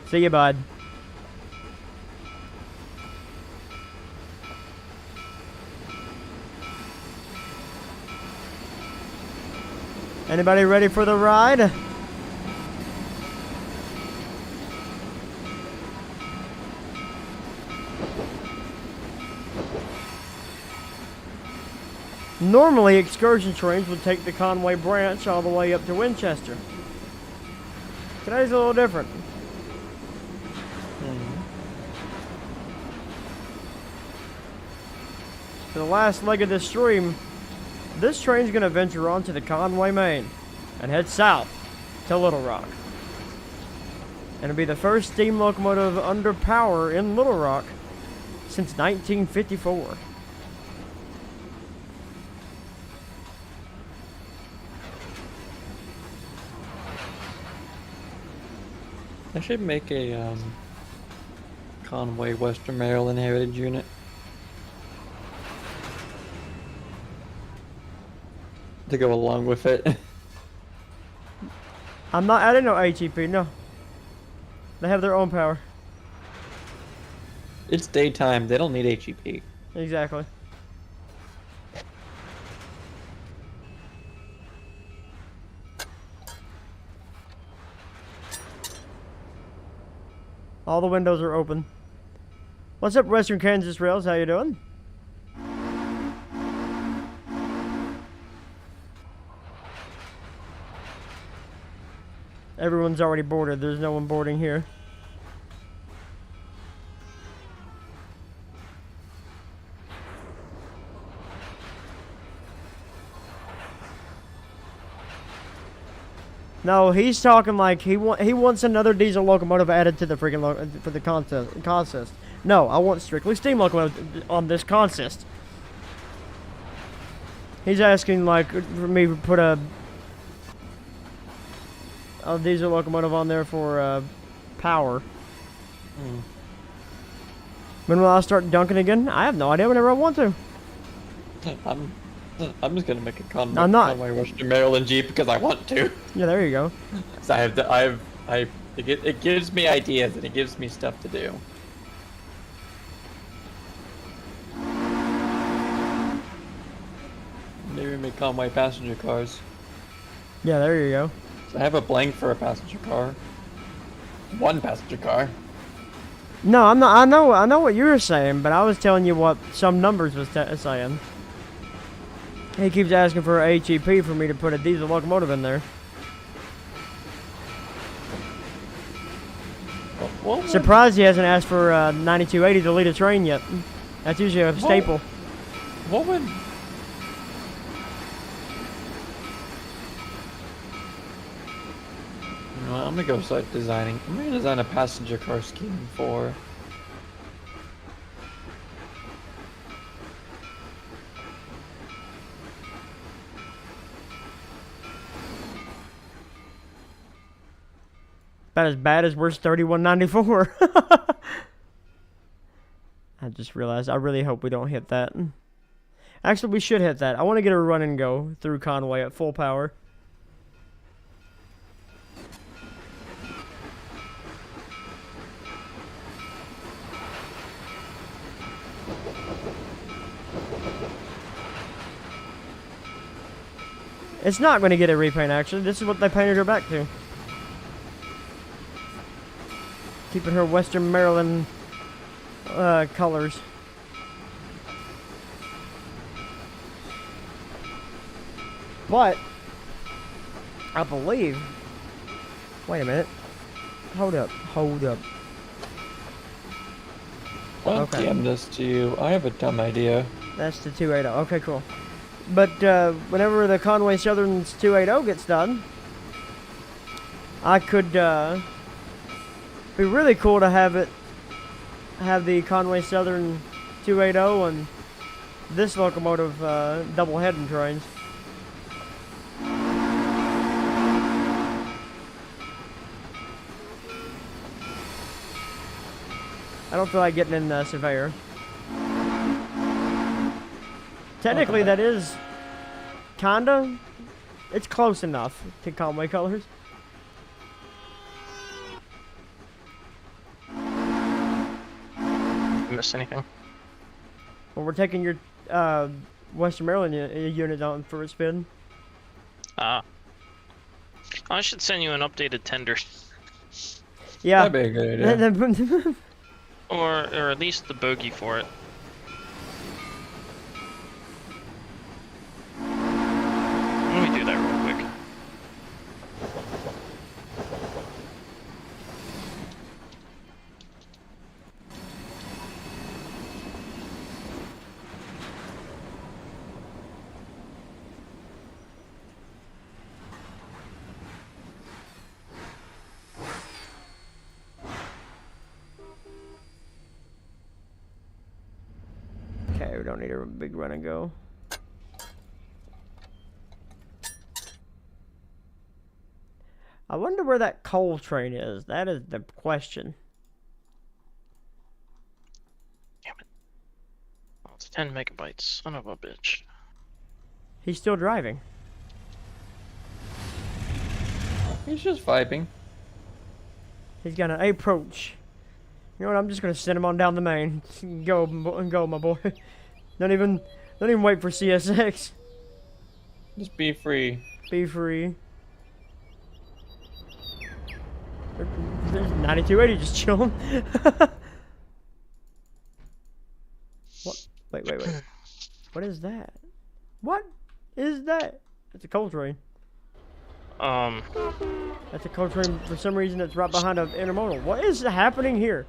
Speaker 1: See you, bud. Anybody ready for the ride? Normally, excursion trains would take the Conway branch all the way up to Winchester. Today's a little different. For the last leg of this stream, this train's going to venture onto the Conway Main and head south to Little Rock. And it'll be the first steam locomotive under power in Little Rock since 1954.
Speaker 2: I should make a Conway Western Maryland Heritage unit. To go along with it.
Speaker 1: I'm not adding no HEP, no. They have their own power.
Speaker 2: It's daytime, they don't need HEP.
Speaker 1: Exactly. All the windows are open. What's up, Western Kansas Rails? How you doing? Everyone's already boarded. There's no one boarding here. No, he's talking like he wants another diesel locomotive added to the freaking for the consist. No, I want strictly steam locomotive on this consist. He's asking like for me to put a diesel locomotive on there for power. When will I start dunking again? I have no idea. Whenever I want to.
Speaker 2: I'm just gonna make a Conway,
Speaker 1: I'm not.
Speaker 2: Conway Western Maryland Jeep because I want to.
Speaker 1: Yeah, there you go.
Speaker 2: 'Cause it gives me ideas and it gives me stuff to do. Maybe make Conway passenger cars.
Speaker 1: Yeah, there you go.
Speaker 2: So I have a blank for a passenger car. One passenger car.
Speaker 1: No, I'm not. I know what you were saying, but I was telling you what some numbers was saying. He keeps asking for a HEP for me to put a diesel locomotive in there. Surprised he hasn't asked for 9280 to lead a train yet. That's usually a staple.
Speaker 2: What would... You know what, I'm gonna go start designing. I'm gonna design a passenger car scheme for...
Speaker 1: About as bad as worst 3194. I just realized, I really hope we don't hit that. Actually, we should hit that. I want to get a run and go through Conway at full power. It's not going to get a repaint, actually. This is what they painted her back to. Keeping her Western Maryland colors. But I believe. Wait a minute. Hold up. Hold up.
Speaker 2: I'll
Speaker 1: Okay.
Speaker 2: DM this to you. I have a dumb idea.
Speaker 1: That's the 280. Okay, cool. But whenever the Conway Southern's 280 gets done, I could be really cool to have the Conway Southern 280 and this locomotive double heading trains. I don't feel like getting in the Surveyor. Technically, that is kinda. It's close enough to Conway colors.
Speaker 3: Miss anything?
Speaker 1: Well, we're taking your Western Maryland unit on for a spin.
Speaker 3: I should send you an updated tender.
Speaker 1: Yeah.
Speaker 2: That'd be a good idea.
Speaker 3: Or at least the bogey for it. Let me do that real quick.
Speaker 1: Okay, we don't need a big run and go. I wonder where that coal train is. That is the question.
Speaker 3: Damn it. Oh, it's 10 megabytes. Son of a bitch.
Speaker 1: He's still driving.
Speaker 2: He's just vibing.
Speaker 1: He's gonna approach. You know what? I'm just gonna send him on down the main. Go, go, my boy. Don't even wait for CSX.
Speaker 2: Just be free.
Speaker 1: Be free. There's 9280 just chilling. What? Wait. What is that? What is that? It's a coal train. That's a coal train for some reason. It's right behind an intermodal. What is happening here?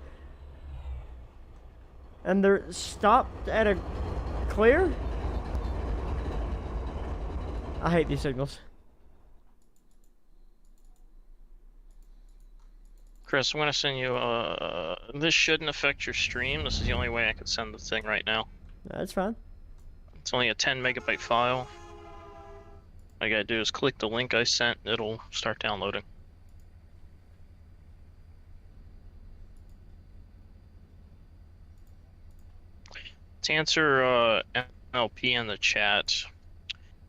Speaker 1: And they're stopped at a clear? I hate these signals.
Speaker 3: Chris, I'm gonna send you, this shouldn't affect your stream. This is the only way I could send the thing right now.
Speaker 1: That's fine.
Speaker 3: It's only a 10 megabyte file. All you gotta do is click the link I sent, it'll start downloading. To answer NLP in the chat,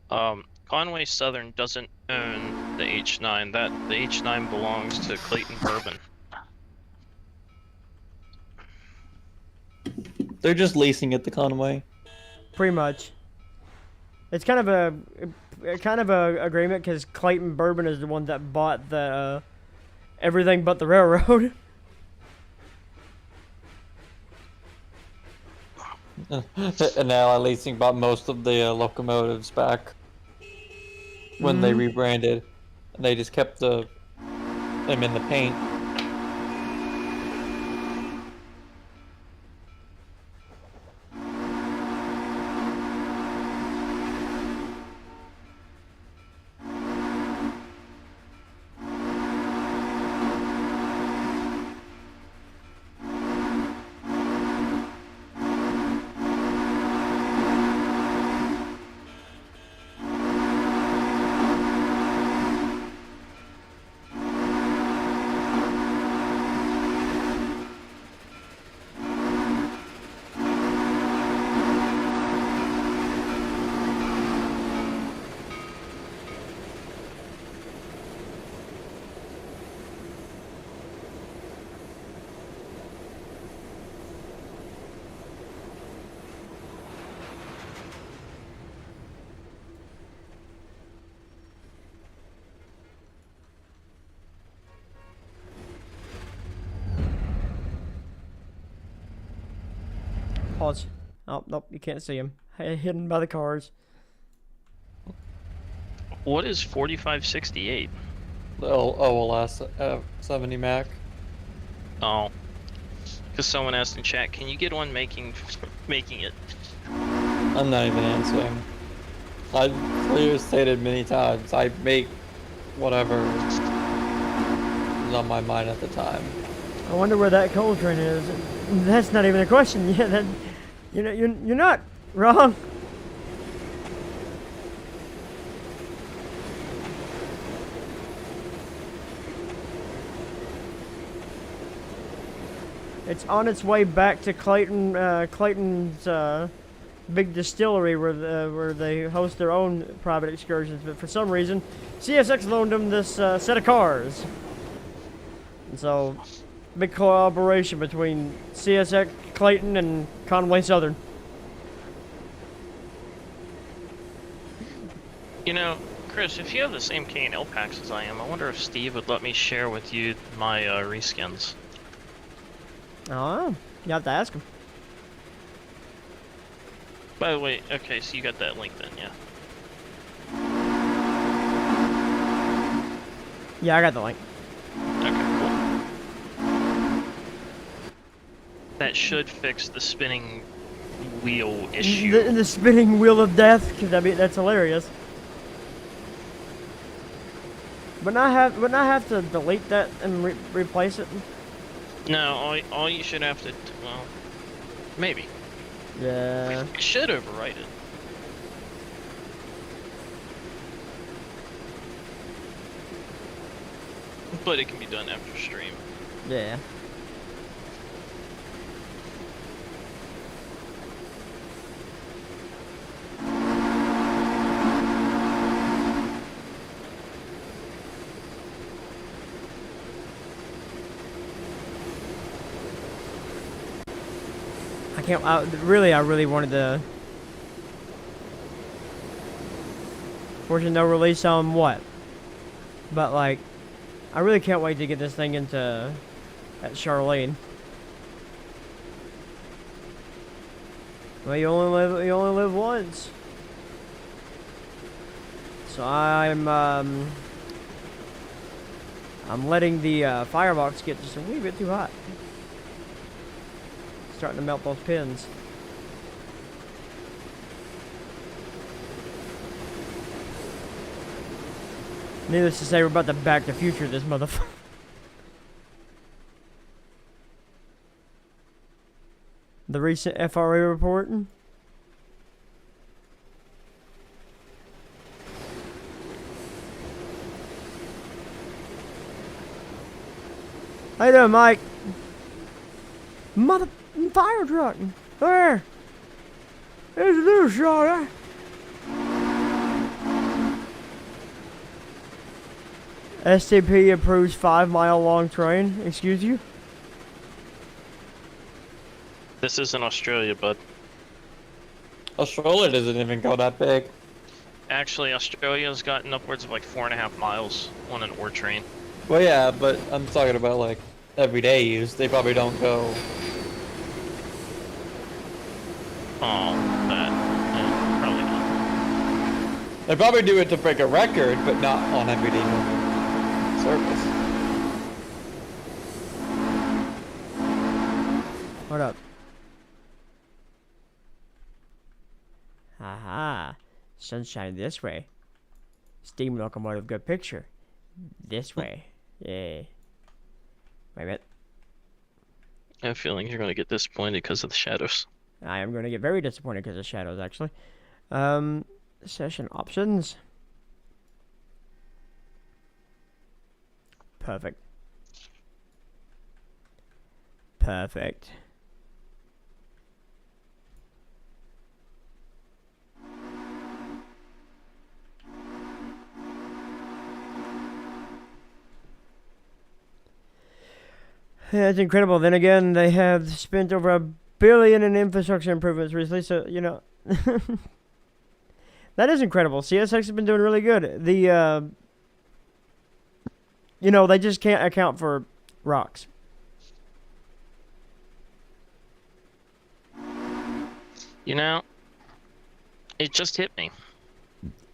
Speaker 3: Conway Southern doesn't own the H9. The H9 belongs to Clayton Bourbon.
Speaker 2: They're just leasing it to Conway.
Speaker 1: Pretty much. It's kind of a agreement because Clayton Bourbon is the one that bought the everything but the railroad.
Speaker 2: And now Leasing bought most of the locomotives back when they rebranded, and they just kept them in the paint.
Speaker 1: Pause. Oh, nope, you can't see him. Hidden by the cars.
Speaker 3: What is 4568?
Speaker 2: The OLS 70 Mac.
Speaker 3: Oh. Because someone asked in chat, can you get one making it?
Speaker 2: I'm not even answering. I've clearly stated many times, I make whatever is on my mind at the time.
Speaker 1: I wonder where that coal train is. That's not even a question. Yeah, that, you're not wrong. It's on its way back to Clayton's big distillery where they host their own private excursions. But for some reason, CSX loaned them this set of cars. And so, big collaboration between CSX, Clayton, and Conway Southern.
Speaker 3: You know, Chris, if you have the same K&L packs as I am, I wonder if Steve would let me share with you my reskins.
Speaker 1: Oh, you have to ask him.
Speaker 3: By the way, okay, so you got that link then, yeah?
Speaker 1: Yeah, I got the link.
Speaker 3: Okay, cool. That should fix the spinning wheel issue.
Speaker 1: The spinning wheel of death, because I mean, that's hilarious. Wouldn't I have to delete that and replace it?
Speaker 3: No, all you should have to, well, maybe.
Speaker 1: Yeah.
Speaker 3: It should overwrite it. But it can be done after stream.
Speaker 1: Yeah. I really wanted to. Fortunately, no release on what? But like, I really can't wait to get this thing into at Charlene. Well, you only live once. So I'm letting the firebox get just a wee bit too hot. Starting to melt those pins. Needless to say, we're about to back the future of this motherfucker. The recent FRA report. How you doing, Mike? Mother fire truck. There. There's a little shot. STP approves 5-mile long train. Excuse you?
Speaker 3: This is in Australia, bud.
Speaker 2: Australia doesn't even go that big.
Speaker 3: Actually, Australia's gotten upwards of like 4.5 miles on an ore train.
Speaker 2: Well, yeah, but I'm talking about like everyday use. They probably don't go.
Speaker 3: Oh, probably not.
Speaker 2: They probably do it to break a record, but not on everyday service.
Speaker 1: Hold up. Aha. Sunshine this way. Steam locomotive, good picture. This way. Yay. Wait a minute.
Speaker 3: I have a feeling you're going to get disappointed because of the shadows.
Speaker 1: I am going to get very disappointed because of shadows, actually. Session options. Perfect. Perfect. Yeah, it's incredible. Then again, they have spent over $1 billion in infrastructure improvements recently, so, you know. That is incredible. CSX has been doing really good. The, you know, they just can't account for rocks.
Speaker 3: You know, it just hit me.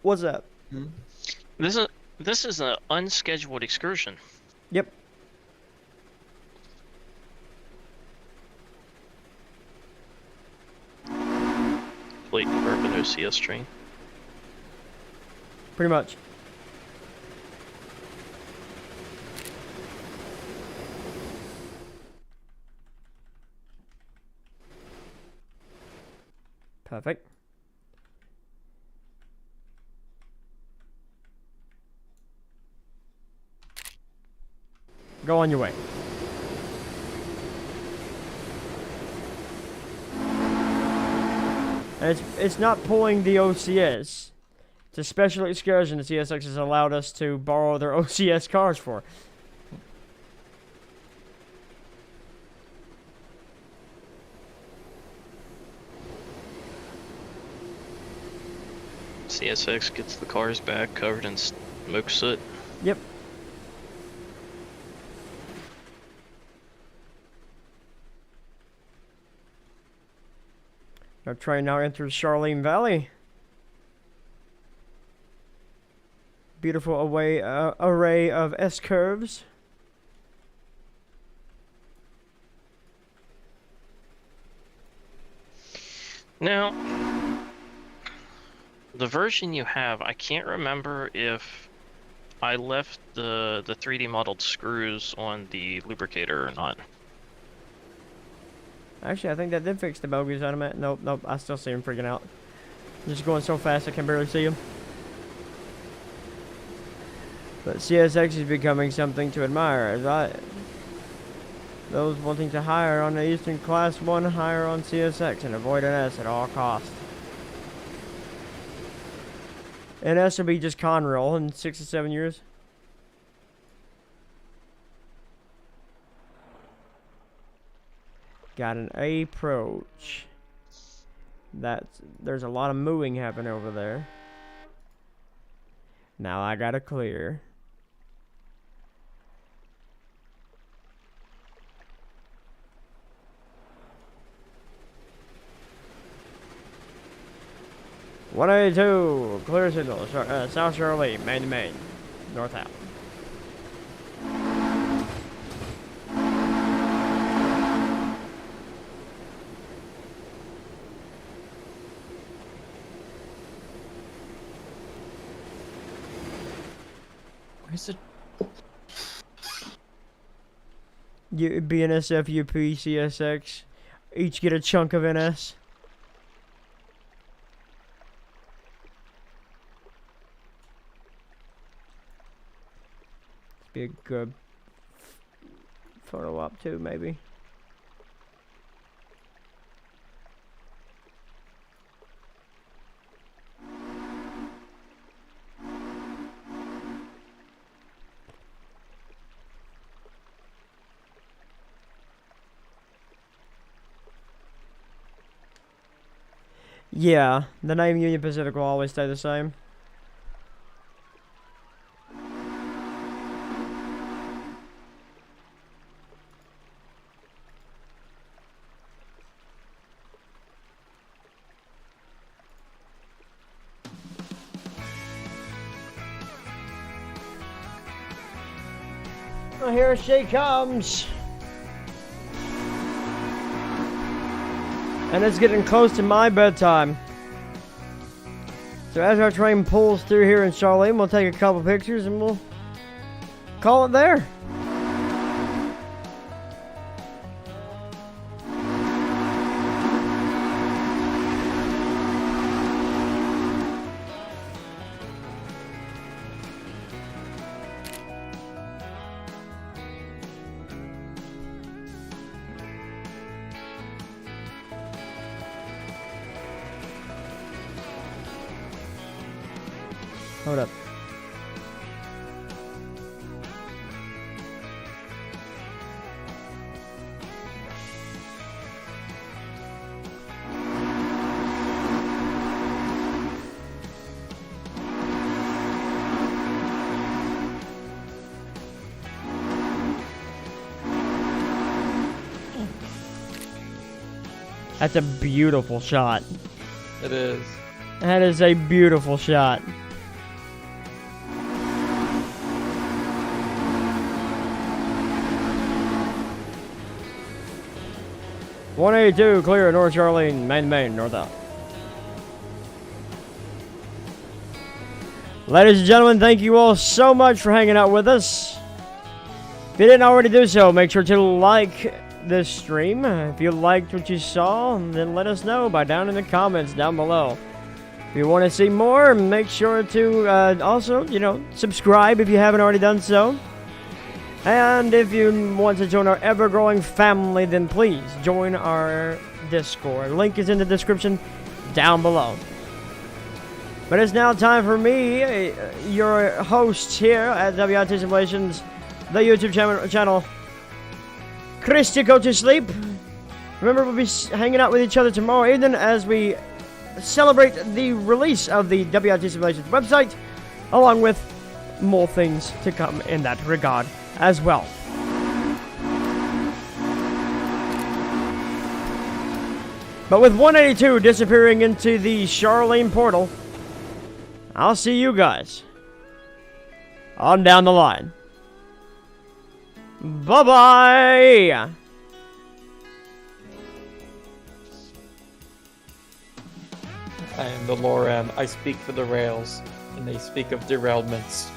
Speaker 1: What's up?
Speaker 3: This is an unscheduled excursion.
Speaker 1: Yep.
Speaker 3: Late urban OCS train.
Speaker 1: Pretty much. Perfect. Go on your way. And it's not pulling the OCS. It's a special excursion the CSX has allowed us to borrow their OCS cars for.
Speaker 3: CSX gets the cars back covered in smoke soot.
Speaker 1: Yep. Our train now enters Charlene Valley. Beautiful array of S-curves.
Speaker 3: Now, the version you have, I can't remember if I left the 3D modeled screws on the lubricator or not.
Speaker 1: Actually, I think that did fix the bogeys on him. Nope, nope. I still see him freaking out. Just going so fast I can barely see him. But CSX is becoming something to admire. Those wanting to hire on the Eastern Class 1 hire on CSX and avoid an S at all costs. An S will be just Conrail in 6 to 7 years. Got an approach. There's a lot of mooing happening over there. Now I gotta clear. (182) clear signal. South Charlene, main to main, north out.
Speaker 2: Where's it?
Speaker 1: BNSF, UP, CSX, each get a chunk of NS. Be a good photo op too, maybe. Yeah, the name Union Pacific will always stay the same. Well, here she comes. And it's getting close to my bedtime. So as our train pulls through here in Charlene, we'll take a couple pictures and we'll call it there. Hold up. That's a beautiful shot.
Speaker 2: It is.
Speaker 1: That is a beautiful shot. (182) clear North Charlene, main to main, north out. Ladies and gentlemen, thank you all so much for hanging out with us. If you didn't already do so, make sure to like this stream. If you liked what you saw, then let us know by down in the comments down below. If you want to see more, make sure to also, subscribe if you haven't already done so. And if you want to join our ever-growing family, then please join our Discord. Link is in the description down below. But it's now time for me, your host here at WIT Simulations, the YouTube channel, Chris, to go to sleep. Remember, we'll be hanging out with each other tomorrow evening as we celebrate the release of the WIT Simulations website, along with more things to come in that regard as well. But with 182 disappearing into the Charlene portal, I'll see you guys on down the line. Bye-bye!
Speaker 2: I am the Loram. I speak for the rails, and they speak of derailments.